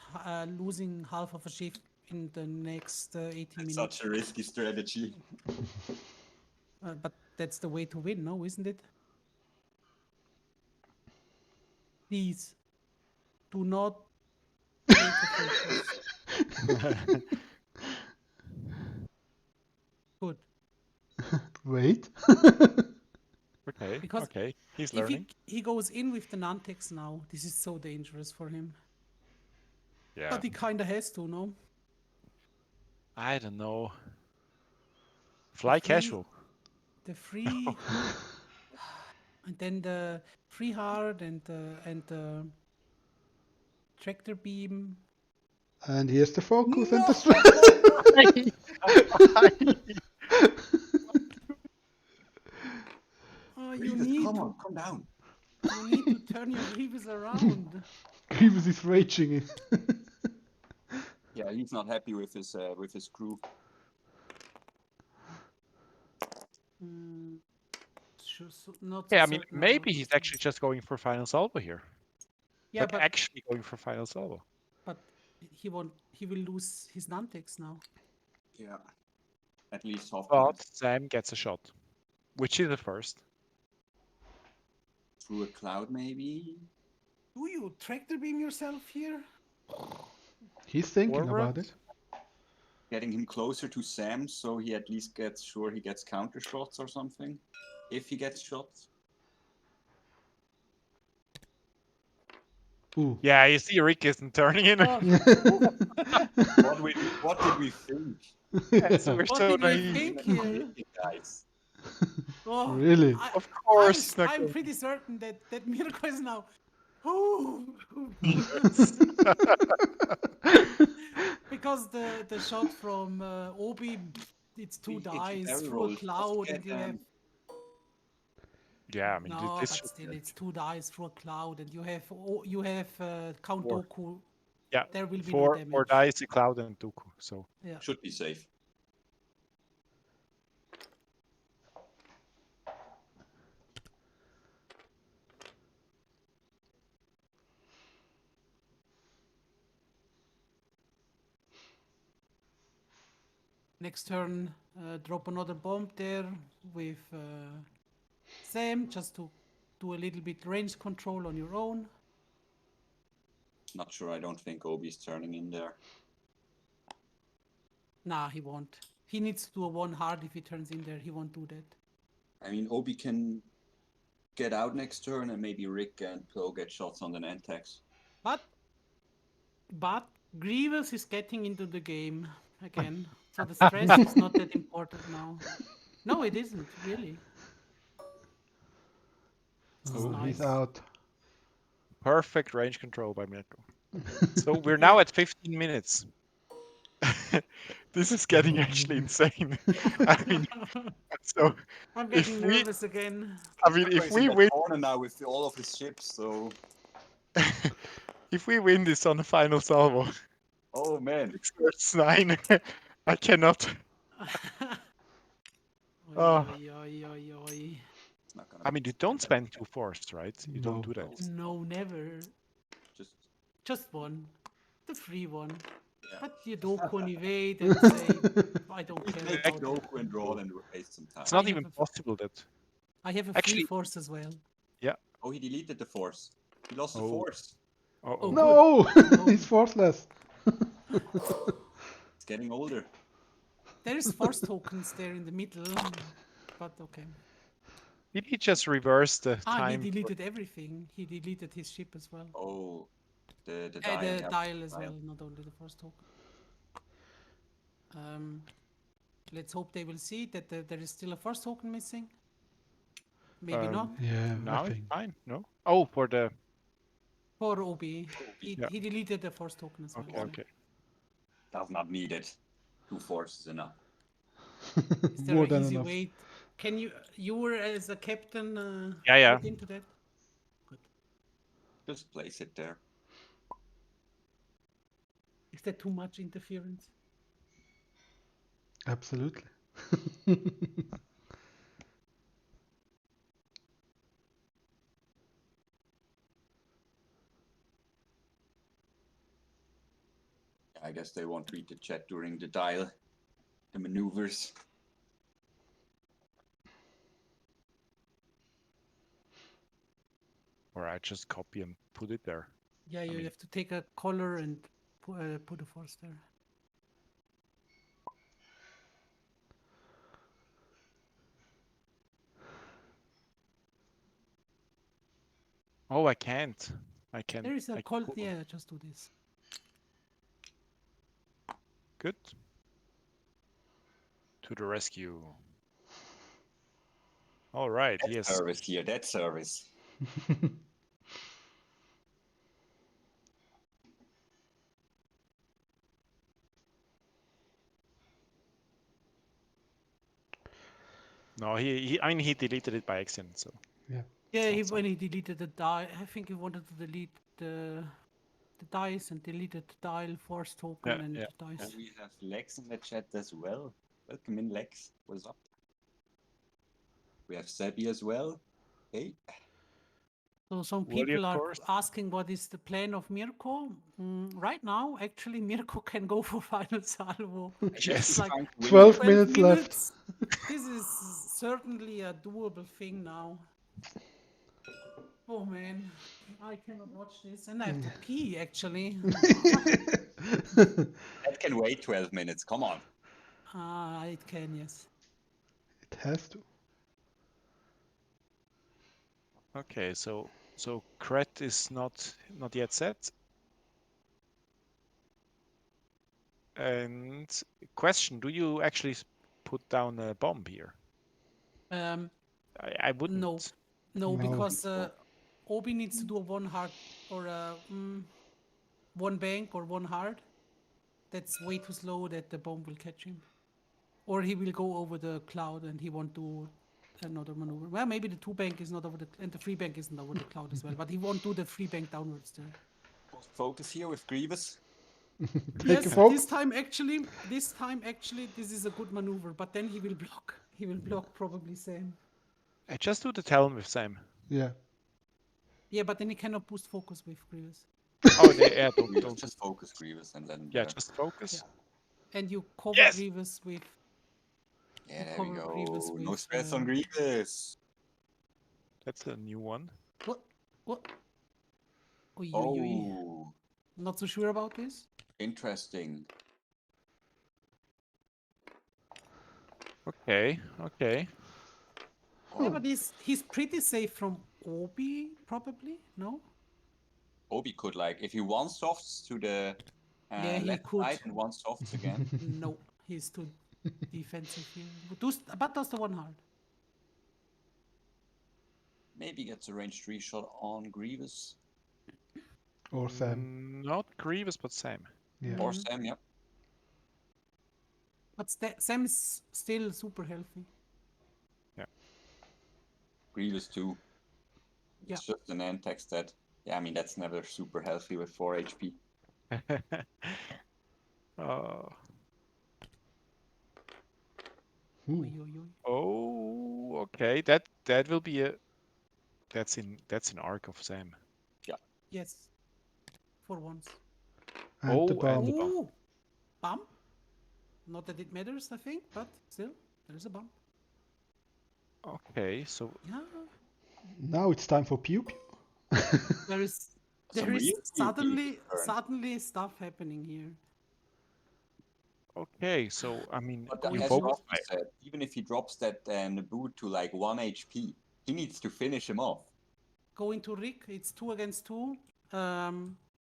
losing half of a shift in the next 80 It's minutes. such a risky strategy. But that's the way to win, no, isn't it? Please, do not break the focus. Good. Wait. Okay. Because Okay. He's If learning. he goes in with the Nantex now, this is so dangerous for him. Yeah. But he kind of has to, no? I don't know. Fly free- casual. The free, and then the free hard and the tractor beam. And here's the focus and No! the strike. Oh, Come down. you need to turn your Grievous around. Grievous is raging. Yeah, he's not happy with his crew. Not Yeah, I so mean, certain maybe about he's this actually one. just going for final salvo here. Yeah, Like but actually going for final salvo. he won't. He will lose his Nantex now. Yeah. At least half But points. Sam gets a shot, which is the first. Through a cloud, maybe. Do you tractor beam yourself here? He's thinking Forward. about it. Getting him closer to Sam, so he at least gets sure he gets counter shots or something. If he gets shots. Ooh. Yeah, you see Rick isn't turning in. Oh, What did we think? So we're what so did we naive. think here? Guys. Oh, Really? Of course, he's not I'm going- pretty certain that Mirko is now. Oh, because the shot from Obi, it's two He keep dice barrel through a rolls. cloud, Just and you get, have Yeah, I mean, no, this but should- still, it's two dice through a cloud, and you have Count Four. Dooku. yeah, There will be no four damage. dice, a cloud, and Dooku. So Yeah. should be safe. Next turn, drop another bomb there with Sam just to do a little bit range control on your own. Not sure. I don't think Obi's turning in there. Nah, he won't. He needs to do a 1 hard if he turns in there. He won't do that. I mean, Obi can get out next turn, and maybe Rick and Plo get shots on the Nantex. But Grievous is getting into the game again. So the stress is not that important now. No, it isn't, really. This is Oh, he's nice. out. Perfect range control by Mirko. So we're now at 15 minutes. This is getting actually insane. I mean, so I'm if getting we, nervous again. I mean, if He's in we that win, corner now with all of his ships, so if we win this on the final salvo, oh man, 6 versus 9, I cannot. Oi, Oh. oi, oi, oi, oi. it's not gonna. I mean, you don't spend 2 force, right? You don't No. do that. No, never. Just 1. The free one. yeah. But you Doku and evade and say, I don't care Make about no that. and draw and waste some time. It's not I even have a- possible that. I have a free Actually- force as well. Oh, he deleted the force. He lost the Oh. force. Uh-oh. No! No. He's forceless. It's getting older. There is force tokens there in the middle. But okay. Did he just reverse the He time? deleted everything. He deleted his ship as well. Oh, the And dial. the yeah. dial as Dial. well, not only the force token. Let's hope they will see that there is still a force token missing. Maybe not. Yeah, Now I it's think. fine. No. Oh, for the. For Obi. He Yeah. deleted the force token as well. Okay. so- Okay. Does not need it. 2 forces enough. Is there More an than easy enough. way? Can you were as a captain Yeah. look into that? Just place it there. Is that too much interference? Absolutely. I guess they won't read the chat during the dial, the maneuvers. Or I just copy and put it there. Yeah, you mean- have to take a collar and put a force there. Oh, I can't. I can. There is a I call. put- Yeah, just do this. Good. To the rescue. All right. That's Yes. service here. That's service. No, he. I mean, he deleted it by accident. So. Yeah. Yeah, It's not when he deleted the die, I think he wanted to delete the dice and deleted the dial force token Yeah, and yeah, the dice. And we have Lex in the chat as well. Welcome in, Lex. What's up? We have Sebi as well. Hey. So some Wally, people of are course. asking what is the plan of Mirko. Right now, actually, Mirko can go for final salvo. Yes. Like Trying to win 12 here. minutes left. This is certainly a doable thing now. Oh man, I cannot watch this, and I have to pee actually. That can wait 12 minutes. Come on. It can, yes. It has to. Okay. So Kret is not yet set. And question: do you actually put down a bomb here? I wouldn't. No, No. because Obi needs to do a 1 hard or a 1 bank or 1 hard. That's way too slow that the bomb will catch him. Or he will go over the cloud and he won't do another maneuver. Well, maybe the 2 bank is not over and the 3 bank isn't over the cloud as well, but he won't do the 3 bank downwards there. Focus here with Grievous. Take Yes, a focus. this time actually, this is a good maneuver, but then he will block. He will block probably Sam. I just do the Talon with Sam. Yeah. Yeah, but then he cannot boost focus with Grievous. Oh, yeah. Don't. Just focus Grievous and then. Yeah, just focus. And you cover Yes! Grievous with Yeah, there we cover Grievous go. No with, stress on Grievous. That's a new one. What? What? Oi, oi, oi. Oh, Not so sure about this. interesting. Okay, okay. Yeah, Oh, but he's pretty safe from Obi, probably. No. Obi could like if he one softs to the Yeah, he left could. side and one softs again. No, he's too defensive here. But does the one hard. Maybe gets a range 3 shot on Grievous Or Sam. Not Grievous, but Sam. Yeah. or Sam. Yep. But Sam is still super healthy. Grievous too. Yeah. It's just an Antex that. Yeah, I mean that's never super healthy with 4 HP. Oh. Ooh. Oi, oi, oi. Oh, okay. That will be a. That's in Arc of Sam. Yes. For once. And the Oh, bomb. and the bomb. Ooh! Bump? Not that it matters, I think, but still, there's a bump. Okay, so Yeah. Now it's time for pew pew. There is Some real suddenly stuff happening here. okay, so I mean, But you as both Rocky play. said, even if he drops that Naboo to like 1 HP, he needs to finish him off. Going to Rick, it's 2 against 2.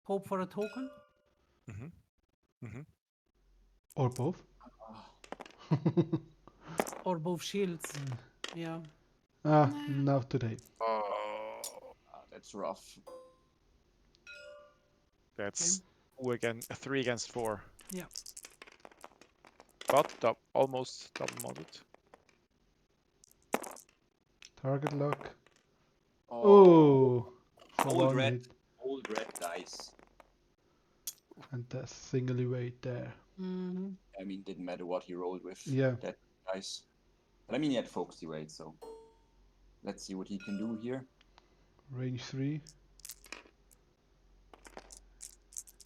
Hope for a token. Or both. Or both shields. Yeah. Not today. Oh, That's rough. that's 3 against 4. Yeah. But almost double modded. Target lock. Oh, Oh, for old one red, hit. old red dice. And the single evade there. Mm-hmm. I mean, didn't matter what he rolled with. Yeah. That dice. But I mean, he had focus evade, so let's see what he can do here. Range 3.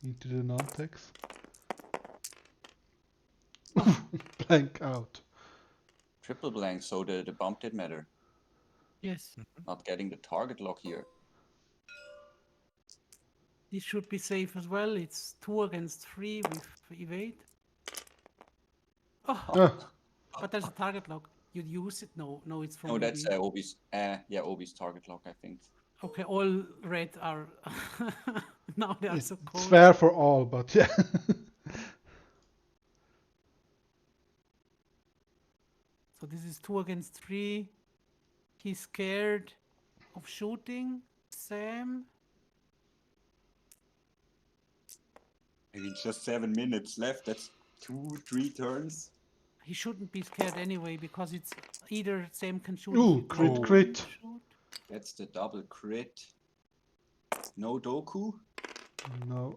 Into the non-text. Blank out. Triple blank, so the bump did matter. Yes. Not getting the target lock here. This should be safe as well. It's 2 against 3 with evade. Oh, Ah, but there's a target lock. You use it? No, it's from No, that's Obi. Obi's. Yeah, Obi's target lock, I think. Okay, all red are now they are so it's cold. fair for all, but yeah. So this is 2 against 3. He's scared of shooting Sam. I mean, just 7 minutes left. That's 2-3 turns. He shouldn't be scared anyway because it's either Sam can shoot. Ooh, if you crit. don't shoot. That's the double crit. No Doku. No.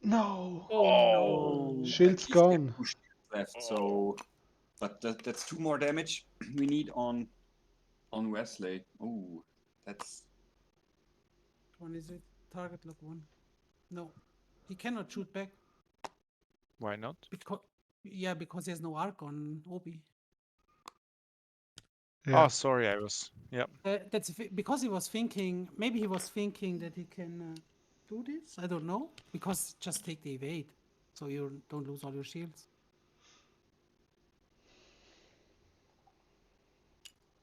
No. Oh no! Shield's At least we have gone. 2 shields left, so. But that's 2 more damage we need on Wesley. Oh, that's. One is it? Target lock 1. No, he cannot shoot back Why not? because there's no arc on Obi. Yeah. Oh, sorry, I was. Yep. Because he was thinking. Maybe he was thinking that he can do this. I don't know. Because just take the evade, so you don't lose all your shields.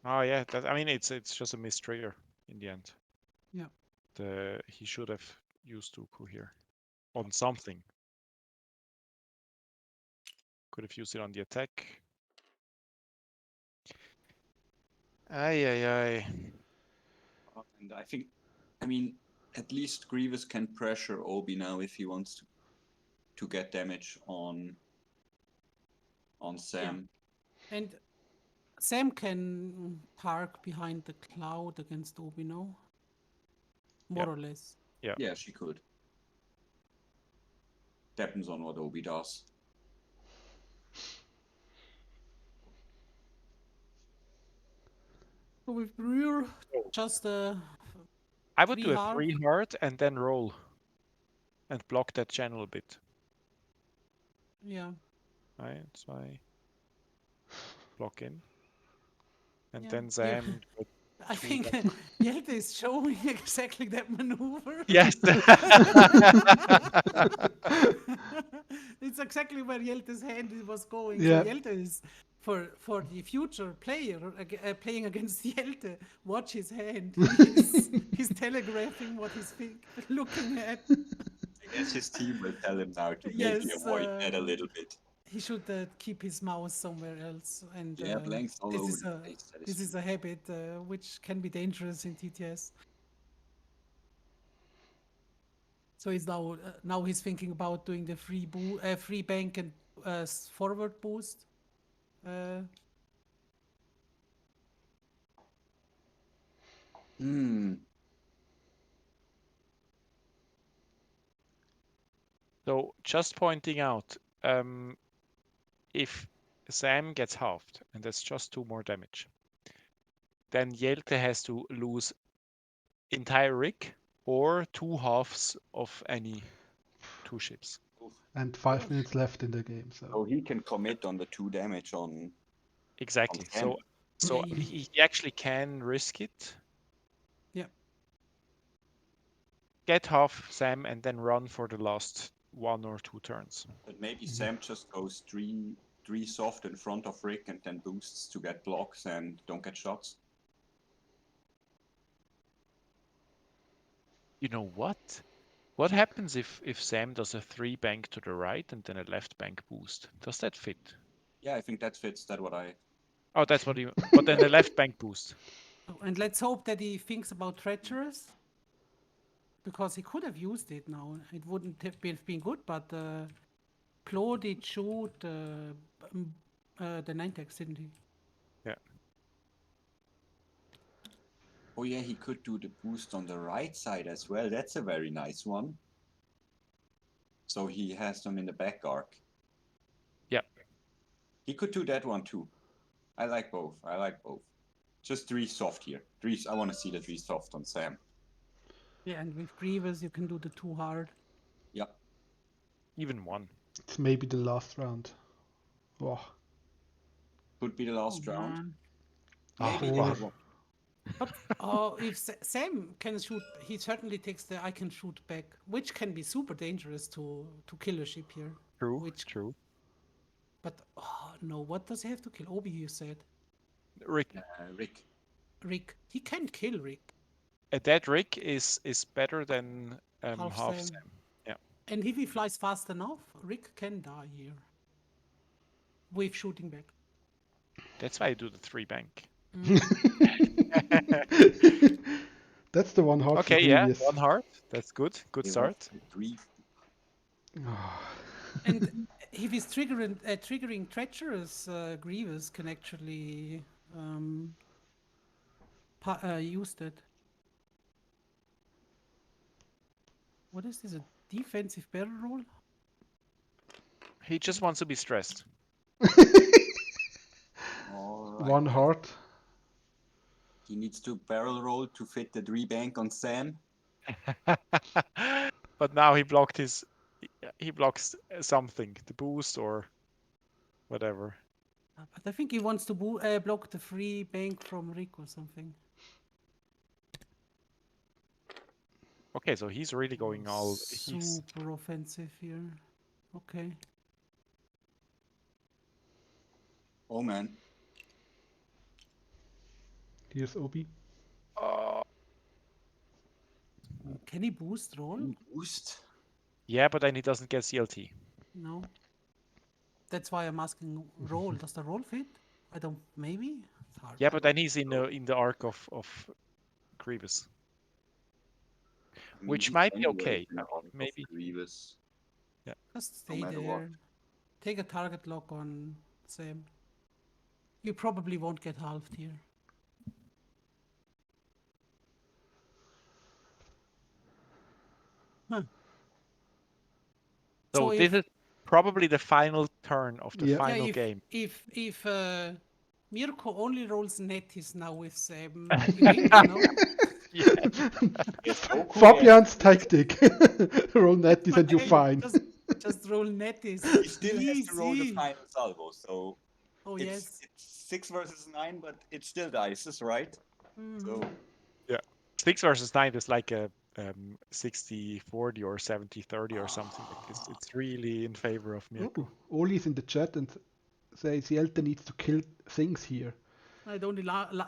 Oh yeah. I mean, it's just a missed trigger in the end. Yeah. He should have used Dooku here on something. Could have used it on the attack. Ay. And I mean, at least Grievous can pressure Obi now if he wants to get damage on Sam. And Sam can park behind the cloud against Obi, no? More or less. Yeah, she could. Depends on what Obi does. So with Brewer, just I would do a hard. 3 hard and then roll, and block that channel a bit. Yeah. 1, 2, block in, and Yeah. then Sam. I two think back. Jelte is showing exactly that maneuver. Yes. It's exactly where Jelte's hand was going. So Yeah. Jelte is for the future player playing against Jelte. Watch his hand. He's telegraphing what he's looking at. I guess his team will tell him now to maybe Yes, avoid that a little bit. he should keep his mouse somewhere else. And Yeah, blanks all this over is the a place. That is this is true. a habit which can be dangerous in TTS. So he's now he's thinking about doing the free bank and forward boost. Hmm. So just pointing out, if Sam gets halved, and that's just 2 more damage, then Jelte has to lose entire rig or 2 halves of any 2 ships. And 5 minutes left in the game, So so he can commit on the 2 damage on Exactly. Sam. So Yeah, he actually can risk it, yeah. get half Sam, and then run for the last 1 or 2 turns. But maybe Sam just goes three soft in front of Rick and then boosts to get blocks and don't get shots. You know what? What happens if Sam does a 3 bank to the right and then a left bank boost? Does that fit? Yeah, I think that fits. That what I. Oh, that's what you. But then a left bank boost. Oh, and let's hope that he thinks about treacherous, because he could have used it now. It wouldn't have been good, but Plo did shoot the 9-tex, didn't he? Yeah. Oh yeah, he could do the boost on the right side as well. That's a very nice one. So he has them in the back arc. Yeah. He could do that one too. I like both. I like both. Just 3 soft here. 3. I want to see the 3 soft on Sam. Yeah, and with Grievous you can do the 2 hard. Yep. Even 1. it's maybe the last round. Oh, Could be the last round. Man. Maybe Oh, they wow. would want. But if Sam can shoot, he certainly takes the I can shoot back, which can be super dangerous to kill a ship here. True. Which, True. but oh no, what does he have to kill? Obi, you said. Rick. Rick. Rick. He can kill Rick. A dead Rick is better than Half half Sam. Sam. Yeah. And if he flies fast enough, Rick can die here. With shooting back. That's why I do the 3 bank. That's the one hard for Okay, yeah, Grievous. 1 heart. That's good. Good They start. want 3. Oh. And if he's triggering treacherous, Grievous can actually use that. What is this? A defensive barrel roll? He just wants to be stressed. All right. 1 heart. He needs to barrel roll to fit the 3 bank on Sam. But now he blocked his. He blocks something, the boost or whatever. But I think he wants to block the free bank from Rick or something. Okay, so he's really going all. He's Super offensive here. Okay. Oh man. Here's Obi. Can he boost roll? Boost. Yeah, but then he doesn't get CLT. No. That's why I'm asking roll. Does the roll fit? I don't. Maybe. It's hard. Yeah, but then he's in the arc of Grievous, I mean, which he's might be anyway okay. in the I mean, arc of maybe. Grievous. Just stay matter there. what. Take a target lock on Sam. You probably won't get halved here. Huh. So this is probably the final turn of the Yeah. final if, game. If Mirko only rolls netties now with Sam, he wins, no? Fabian's tactic. Roll netties and you're Hey, fine. Just roll netties. He still has to roll the Easy. final salvo, so Oh it's yes. 6 versus 9, but it still dices, right? So Yeah. 6 versus 9 is like a 60-40 or 70-30 or something like this. It's really in favor of Mirko. Oh, Oli's in the chat and says Jelte needs to kill things here. I don't.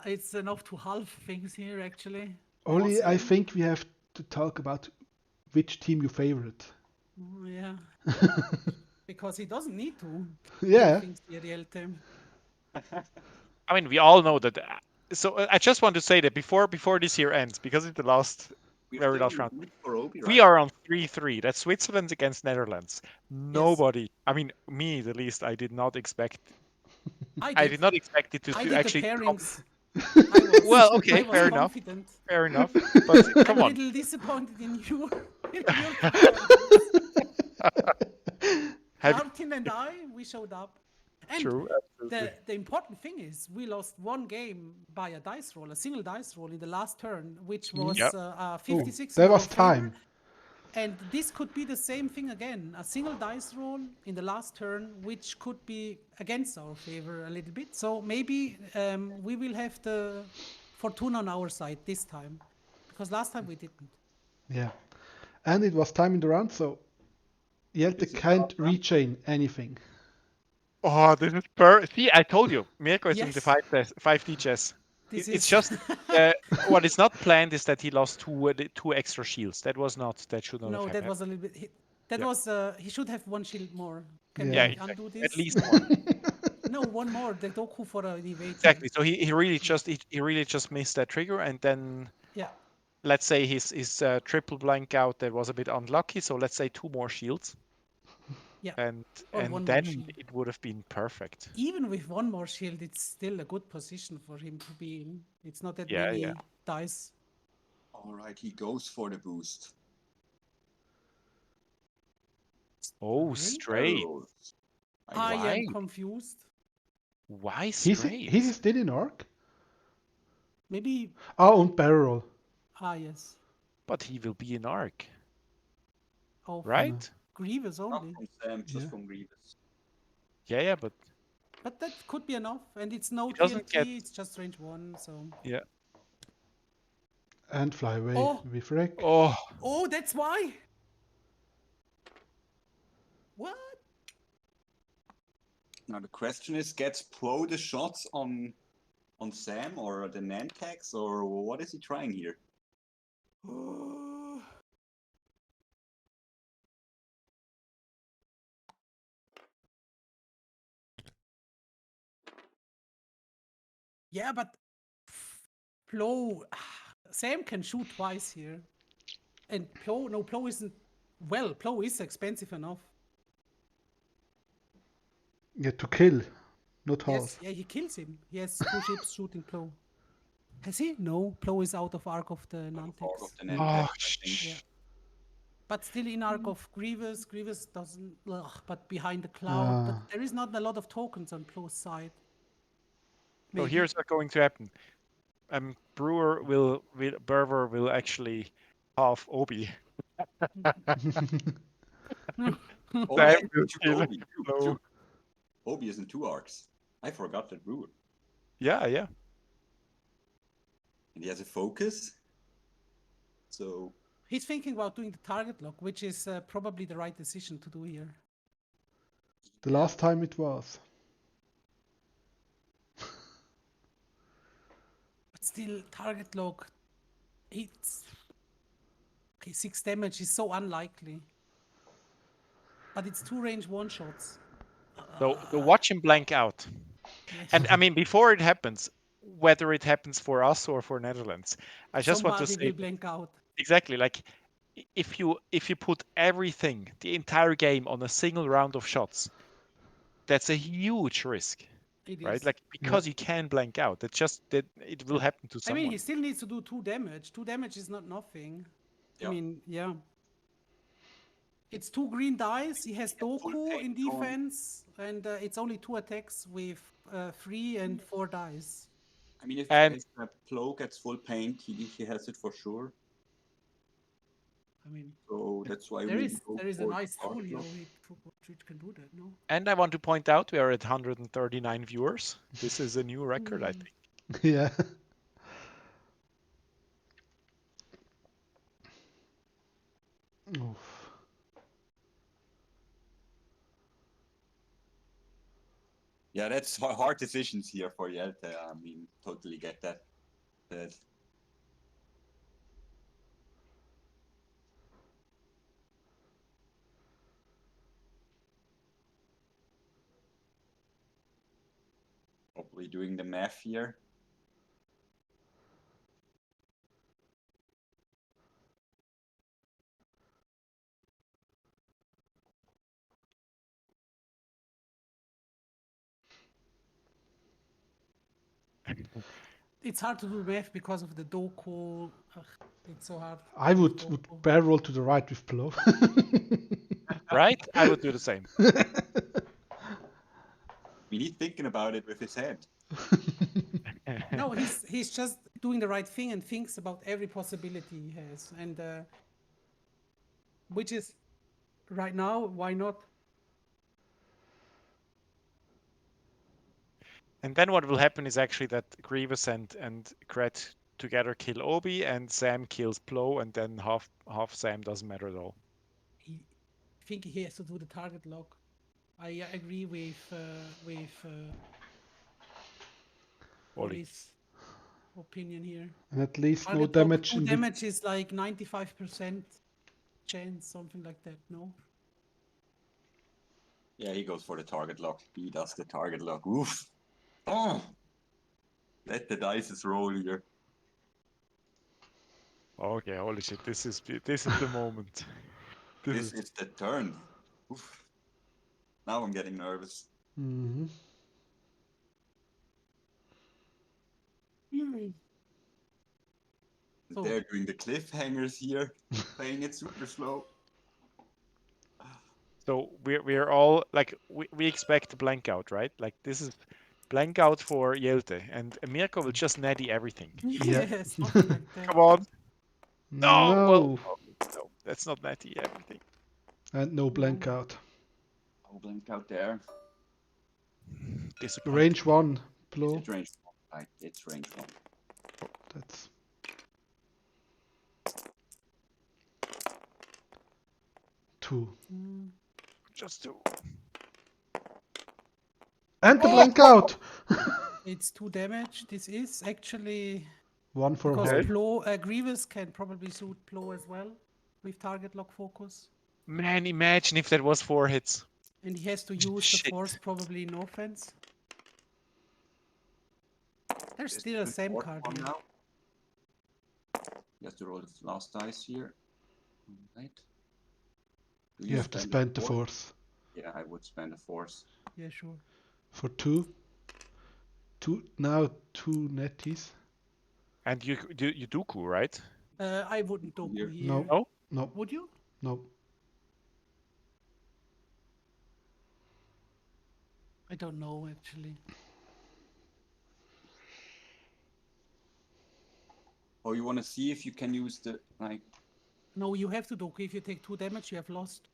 It's enough to halve things here actually. Oli, I Sam? think we have to talk about which team you favorite. Yeah, because he doesn't need to Yeah. things here, Jelte. I mean, we all know that. So I just want to say that before this year ends, because it's the We're very still last on round, the for Obi, we right? are on 3-3. That's Switzerland against Netherlands. Nobody, I mean, me at least, I did not expect I I did. did not expect it I to did the actually come. pairings. I was. Well, I okay, was fair enough. confident. Fair enough. But I'm come a on. little disappointed in your performance. Have Martin and I, we showed up. And True, absolutely. the important thing is we lost one game by a dice roll, a single dice roll in the last turn, which was Yep. 56 that in was our favor. time. And this could be the same thing again, a single dice roll in the last turn, which could be against our favor a little bit. So maybe we will have the fortune on our side this time, because last time we didn't. Yeah. And it was time in the round, so Jelte This is can't our round. rechain anything. Oh, this is See, I told you, Mirko is in the Yes. 5D chess. This It's is just what is not planned is that he lost two extra shields. That should not have no, that happened. was a little bit. That Yeah. was he should have one shield more. Can Yeah. we undo this? At least one. No, one more. The Doku for an evasion. Exactly. So he really just missed that trigger, and then Yeah. let's say his triple blank out that was a bit unlucky. So let's say 2 more shields. Yeah. And Or one more then shield. it would have been perfect. Even with one more shield, it's still a good position for him to be in. It's not that Yeah, many yeah. dice. All right, he goes for the boost. Oh, Right? straight. Arrows. I Why? am confused. Why He's straight? still in arc? Maybe. Oh, and barrel roll. Yes. But he will be in arc, Oh, right? Grievous Not only. from Sam, just Yeah. from Grievous. Yeah, but But that could be enough. And it's no he doesn't TNT, get. it's just range 1. So. Yeah. And fly away Oh. with wreck. Oh, Oh, that's why. What? Now the question is, gets Pro the shots on Sam or the Nantex, or what is he trying here? Yeah, but Plo, Sam can shoot twice here. And Plo isn't, well, Plo is expensive enough. Yeah, to kill, not Yes, half. yeah, he kills him. He has 2 ships shooting Plo. Has he? No, Plo is out of arc of the Part Nantex. of the Nantex, I think. Yeah. But still in arc of Grievous. Grievous doesn't, but behind the cloud. But there is not a lot of tokens on Plo's side. so Maybe. here's what's going to happen. Berber will actually half Obi. Oh, Sam and will two kill Obi. Plo. Two. Obi is in 2 arcs. I forgot that Brewer. Yeah. And he has a focus. So He's thinking about doing the target lock, which is probably the right decision to do here. The last time it was. But still, target lock, it's... Okay, 6 damage is so unlikely. But it's 2 range 1 shots. So watch him blank out. Yes. And I mean, before it happens, whether it happens for us or for Netherlands, I just want to Somebody say will blank out. exactly like if you put everything, the entire game on a single round of shots, that's a huge risk, It right? is. Like because you can blank out. It's just that it will happen to I someone. mean, he still needs to do 2 damage. 2 damage is not nothing. Yeah. I mean, yeah. It's 2 green dice. He has full Doku in paint on. defense, and it's only 2 attacks with 3 and 4 dice. I mean, if And- Plo gets full paint, he has it for sure. I mean, So that's why there we is go a for nice target folio lock. which can do that, no? And I want to point out we are at 139 viewers. This is a new record, I think. Yeah. Yeah, that's hard decisions here for Jelte. I mean, totally get that. That probably doing the math here. It's hard to do math because of the Doku. Ugh, it's so hard. I with would Doku. barrel roll to the right with Plo. Right? I would do the same. I mean, he's thinking about it with his head. No, he's just doing the right thing and thinks about every possibility he has, and which is right now. Why not? And then what will happen is actually that Grievous and Kret together kill Obi, and Sam kills Plo, and then half Sam doesn't matter at all. I think he has to do the target lock. I agree with Oli. Oli's opinion here. And at least no Target lock, damage 2 in the... damage is like 95% chance, something like that. No. Yeah, he goes for the target lock. He does the target lock. Oof. Oh. Let the dice roll here. Okay, holy shit! This is the moment. This is the turn. Oof. Now I'm getting nervous. Mhm. So- They're doing the cliffhangers here, playing it super slow. So we're all like we expect blank out, right? Like this is blank out for Jelte, and Mirko will just natty everything. Yeah. Yeah, something like that. Come on! No, No. well, no, that's not natty everything. And no blank out. Oh, blank out there. Disappointing. Range 1, Is Plo. it range 1? Right, it's range 1. That's... Two. Mm, Just to. And the Oh! blank out! it's 2 damage. This is actually 1 for because Hol. Plo, Grievous can probably shoot Plo as well with target lock focus, Man, imagine if that was 4 hits. and he has to use the Shit. force probably in offense. There's Is still a the Sam fourth card one here. now? You have to roll the last dice here. Right. Do You have to spend the force. Yeah, I would spend a force. Yeah, sure. For 2. Now 2 netties. And you Dooku, right? I wouldn't Doku Here. here. No. No. No. Would you? No. I don't know actually. Oh, you want to see if you can use the like? No, you have to Doku. If you take 2 damage, you have lost.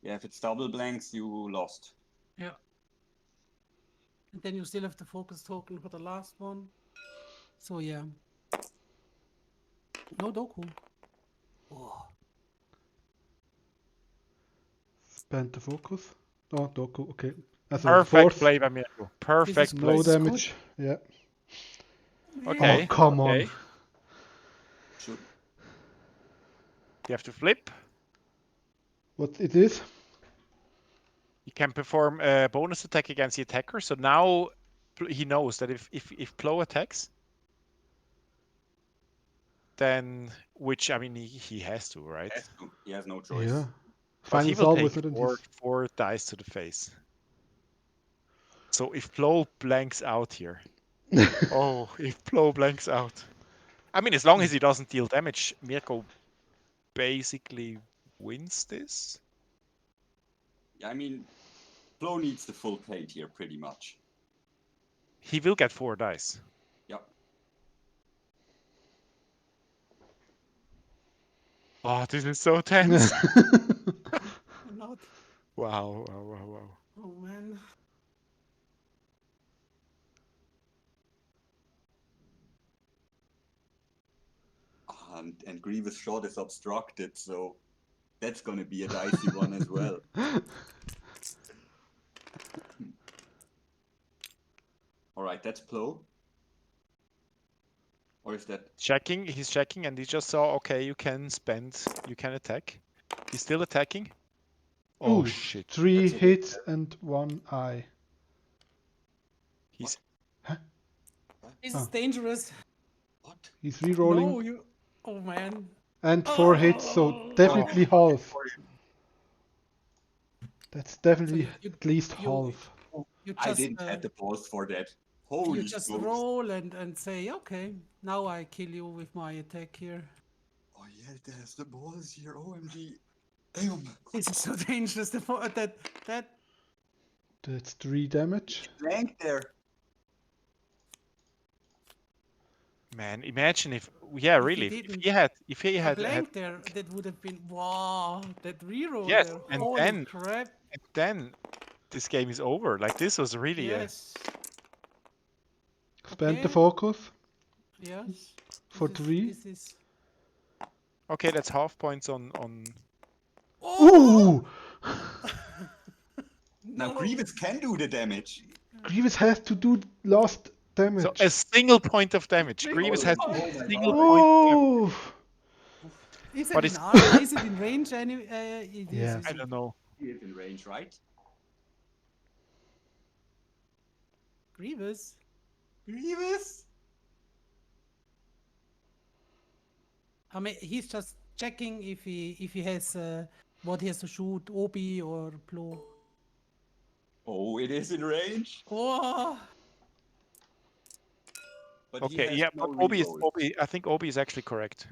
Yeah, if it's double blanks, you lost. Yeah. And then you still have the focus token for the last one. So yeah. No Doku. Oh. Spend the focus. Oh, Doku, okay. As a Perfect force. play by Mirko. Perfect play. No This is damage. Yeah. Okay. Oh, come okay. on. Should You have to flip. What it is? You can perform a bonus attack against the attacker. So now he knows that if Plo attacks, then which I mean he has to, right? has to. He has no choice. Yeah. But he Final will Salve take with it and four dice to the face. So if Plo blanks out here, oh, if Plo blanks out, I mean, as long as he doesn't deal damage, Mirko basically wins this. Yeah, I mean, Flo needs the full plate here, pretty much. He will get 4 dice. Yep. Oh, this is so tense. Not. Wow, wow, wow, wow. Oh man. And Grievous' shot is obstructed, so that's gonna be a dicey one as well. right, that's Plo. Or is that Checking, he's checking, and he just saw, okay, you can attack. He's still attacking. Oh Ooh, shit. 3 That's a- hits and 1 eye. He's This Oh. is dangerous. what? He's rerolling No, you. Oh man. and 4 hits, so Oh. definitely half. That's So definitely you, at least you- half. you I just didn't have the balls for that. Holy you just smokes. roll and say, okay, now I kill you with my attack here. Oh yeah, there's the balls here. OMG. Damn. This is so dangerous. That That's 3 damage. Blank there. man. Imagine if, yeah, If he really, didn't- if he a had, blank there, that would have been wow. That reroll Yes, there. and Holy then- crap! and then this game is over. Like this was really Yes. Spend the Okay. focus Yes. for This is- 3. This is. okay. That's half points on. Oh! Ooh! Now No. Grievous can do the damage. Grievous has to do last damage. So a single point of damage. Single Grievous has point. Oh my single God. point. Of damage. Oh! Is But it in it's- is it in range? It is, Yeah. is I it? don't know. He is in range, right? Grievous. Grievous? I mean, he's just checking if he has what he has to shoot, Obi or Plo. Oh, it is in range. Oh, But he Okay, has yeah, no but Obi is reroll. Obi. I think Obi is actually correct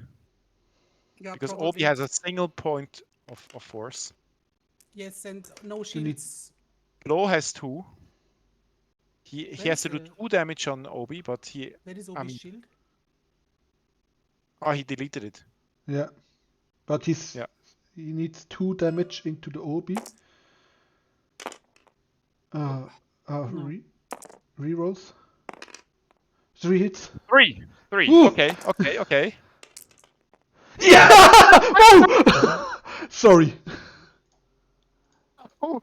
yeah, because probably. Obi has a single point of force. Yes, and no You need- shields. Flo has 2. He Where has is to do the- 2 damage on Obi, but he Where is I Obi's mean- shield? he deleted it. Yeah. But Yeah. he needs 2 damage into the Obi. No. Rerolls. 3 hits. 3. Ooh. Okay. Yeah! Oh! Sorry. Oh.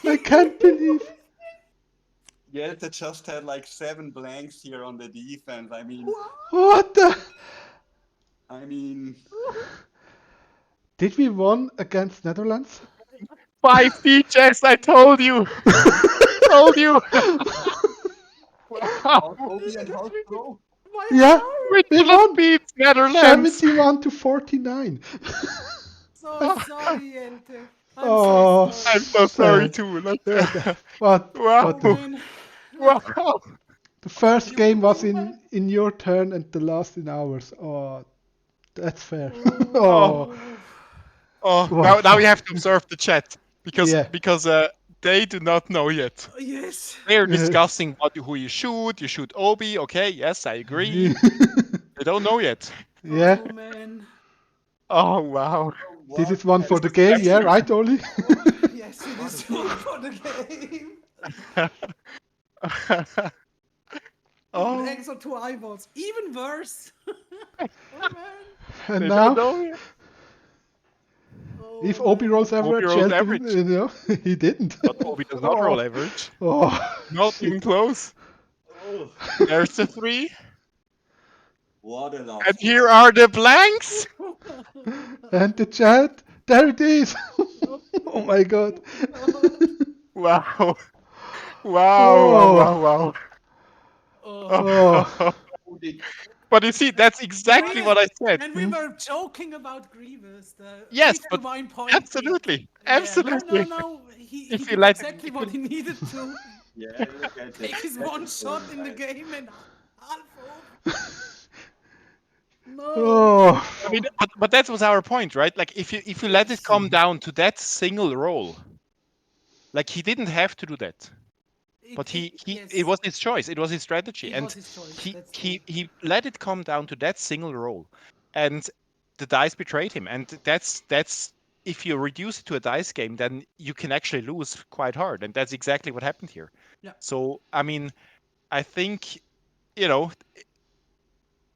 I can't believe. Yeah, they just had like 7 blanks here on the defense. I mean, What the? Did we won against Netherlands? 5 DJs, I told you. Told you. Wow. Obi and Hulk Pro. My Yeah. heart! We We didn't won. beat Netherlands. 71 to 49. So sorry, Elte. I'm Oh, so sorry. I'm so sorry sad. too. Like, What? Wow. What Oh, the, man. wow. the first game was in your turn and the last in ours. Oh, that's fair. Oh, Oh, Wow. now you have to observe the chat because Yeah. they do not know yet. Yes. They're Yeah. discussing who you shoot. You shoot Obi. Okay, yes, I agree. They don't know yet. Yeah. Oh man. Oh wow. This is one for the game, yeah, right, Oli? Yes, it is one for the game. Oh, Thanks for 2 eyeballs. Even worse. Oh man. And they now, don't know yet. Oh, if Obi man. rolls average, rolls Shelton, average. you know, he didn't. But Obi does not roll average. Oh, Not even close. Oh, There's the 3. what a loss. And here are the blanks. and the chat, there it is. Oh my god. Wow. Wow. Oh. Wow. Oh. But you see, that's exactly what I said. And we were joking about Grievous. Yes, but 51 point. Absolutely. Yeah, Absolutely. No. He If did you let- exactly what he needed to. Yeah, look at Take his one shot in the game and half over. No. Oh. I mean, but that was our point, right? Like if you let it come down to that single roll, like he didn't have to do that, but yes, it was his choice. It was his strategy, it and was his choice. he That's he let it come down to that single roll, and the dice betrayed him. And that's if you reduce it to a dice game, then you can actually lose quite hard, and that's exactly what happened here. Yeah. So I mean, I think, you know,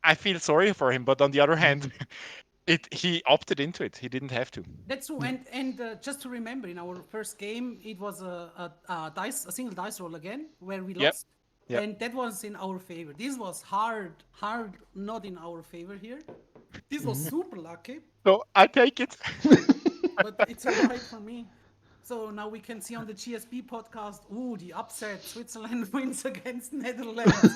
I feel sorry for him, but on the other hand, He opted into it. He didn't have to. That's true. And just to remember, in our first game, it was a single dice roll again, where we Yep. lost. Yep. And that was in our favor. This was hard, not in our favor here. This was super lucky, So I take it. but it's all right for me. So now we can see on the GSP podcast, ooh, the upset. Switzerland wins against Netherlands.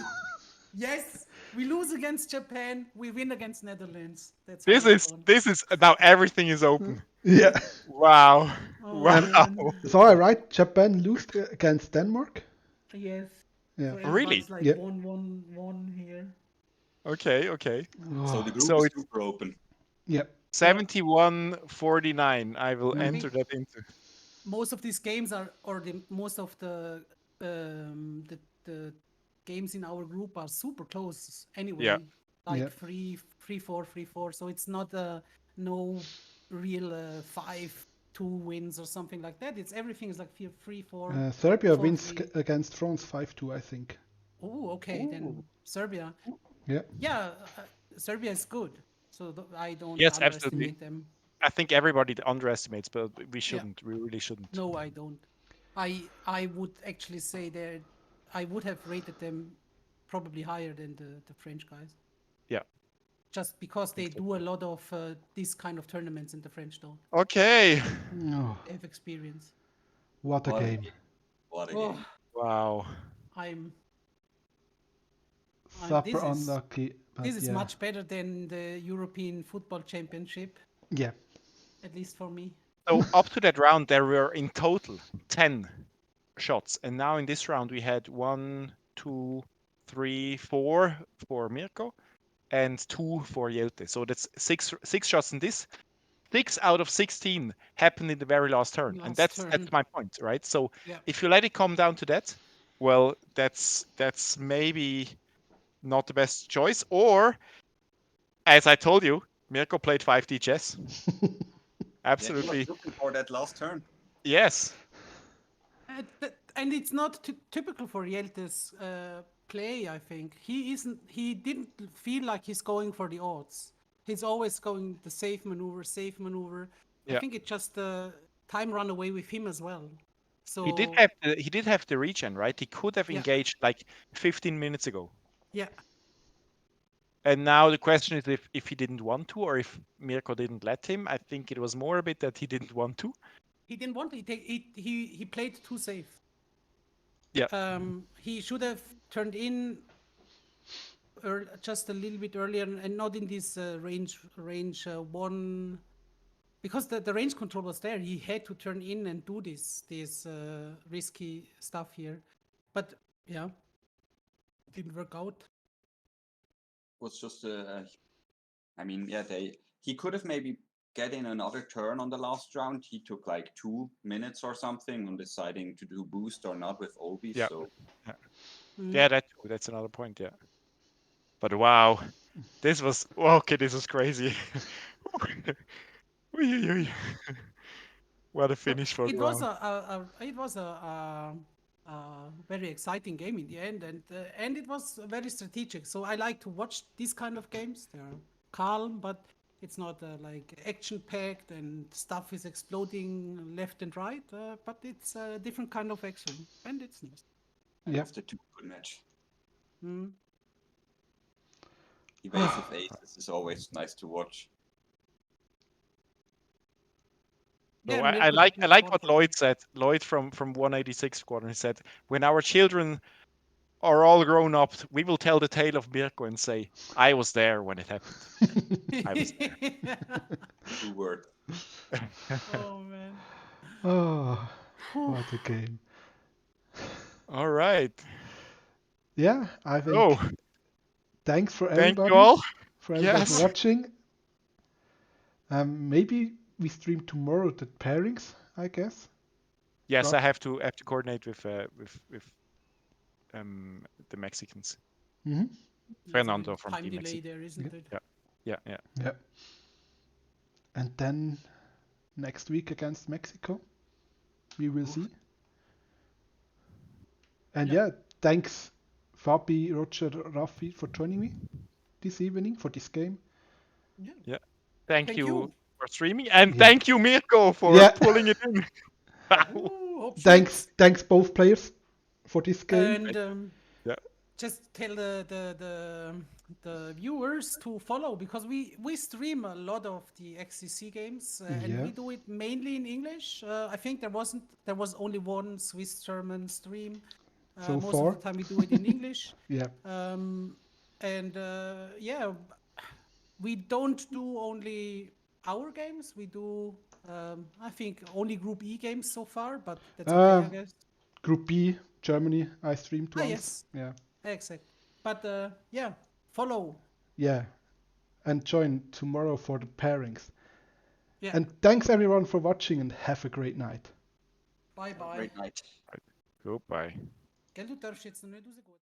Yes, we lose against Japan, we win against Netherlands. That's how it's done. This is now everything is open. Yeah. Wow. Oh, Wow. man. So I right? Japan lost against Denmark. Yes. Yeah. So Really? everybody's like Yeah. 1-1-1 here. Okay. Okay. So Oh, the group So is it's super open. yeah. 71-49. I will Okay. enter that into. Most of these games are, or most of the games in our group are super close anyway. Yeah. Like Yeah. 3-4, 3-4. So it's not no real 5-2 wins or something like that. It's everything is like 3-4. Serbia 4-3. wins against France 5-2, I think. Oh, okay. Then Serbia. Yeah. Yeah, Serbia is good. So I don't Yes, absolutely. underestimate them. I think everybody underestimates, but we Yeah. shouldn't. We really shouldn't. No, I don't. I would actually say that I would have rated them probably higher than the French guys. Yeah. Just because they do a lot of this kind of tournaments in the French though. Okay. Oh, They have experience. what a What a game. What a Oh, game. Wow. I'm Super this is unlucky. But this is yeah. much better than the European Football Championship, Yeah. at least for me. So up to that round, there were in total 10 shots, and now in this round we had 1, 2, 3, 4 for Mirko, and 2 for Jelte. So that's six shots in this. 6 out of 16 happened in the very last turn, and Last that's turn. my point, right? So Yeah. if you let it come down to that, well, that's maybe not the best choice. Or, as I told you, Mirko played 5D chess. Yeah, he Absolutely, was looking for that last turn. yes. And it's not typical for Jelte's play. I think he isn't. He didn't feel like he's going for the odds. He's always going the safe maneuver, safe maneuver. I Yeah. think it just time run away with him as well. So He did have the regen, right? He could have Yeah. engaged like 15 minutes ago. yeah, And now the question is if he didn't want to, or if Mirko didn't let him. I think it was more a bit that he didn't want to. he didn't want to. He played too safe. Yeah. He should have turned in just a little bit earlier and not in this range one, because the range control was there. He had to turn in and do this risky stuff here, but yeah, didn't work out. Was just I mean, yeah, he could have maybe get in another turn on the last round. He took like 2 minutes or something on deciding to do boost or not with Obi. Yeah. So Yeah, that's another point. Yeah. But wow, this was crazy. Ui, ui, ui. What a finish for It the was round. it was a very exciting game in the end, and it was very strategic. So I like to watch these kind of games. They're calm, but it's not like action packed and stuff is exploding left and right. But it's a different kind of action, and it's nice. I Yeah. love the 2 good match. Mm. Evasive aces is always nice to watch. So Yeah, I Mirko like didn't fall what for Lloyd them. said. Lloyd from 186 Squadron, he said, when our children are all grown up, we will tell the tale of Mirko and say, I was there when it happened. I was there. True word. Oh man. Oh, Whew. what a game. All right. Yeah, I think Oh, thanks for thank you everybody, all. for everybody Yes. watching. Maybe we stream tomorrow the pairings, I guess. Yes, Rough. I have to coordinate with the Mexicans. Mm-hmm. There's a Fernando little from time Team delay Mexico. there, isn't it? Yeah. Yeah. And then next week against Mexico, we will see. And Yeah. yeah, thanks Fabi, Roger, Rafi for joining me this evening for this game. Yeah. Yeah. Thank you you. for streaming, and Yeah. thank you, Mirko, for Yeah. pulling it in. Ooh, hope Thanks both players for this game. And Yeah. just tell the viewers to follow, because we stream a lot of the XTC games, and Yeah. we do it mainly in English. I think there was only one Swiss German stream. So Most of far. the time we do it in English. Yeah. And yeah, we don't do only our games. We do I think only Group E games so far, but that's okay, I guess. Group B, Germany, I streamed Ah, once. yes, Yeah. exact. But yeah, follow. Yeah. And join tomorrow for the pairings. Yeah. And thanks everyone for watching and have a great night. Bye bye. Great night. Goodbye. Gell, du darfst jetzt noch nicht rausgehen.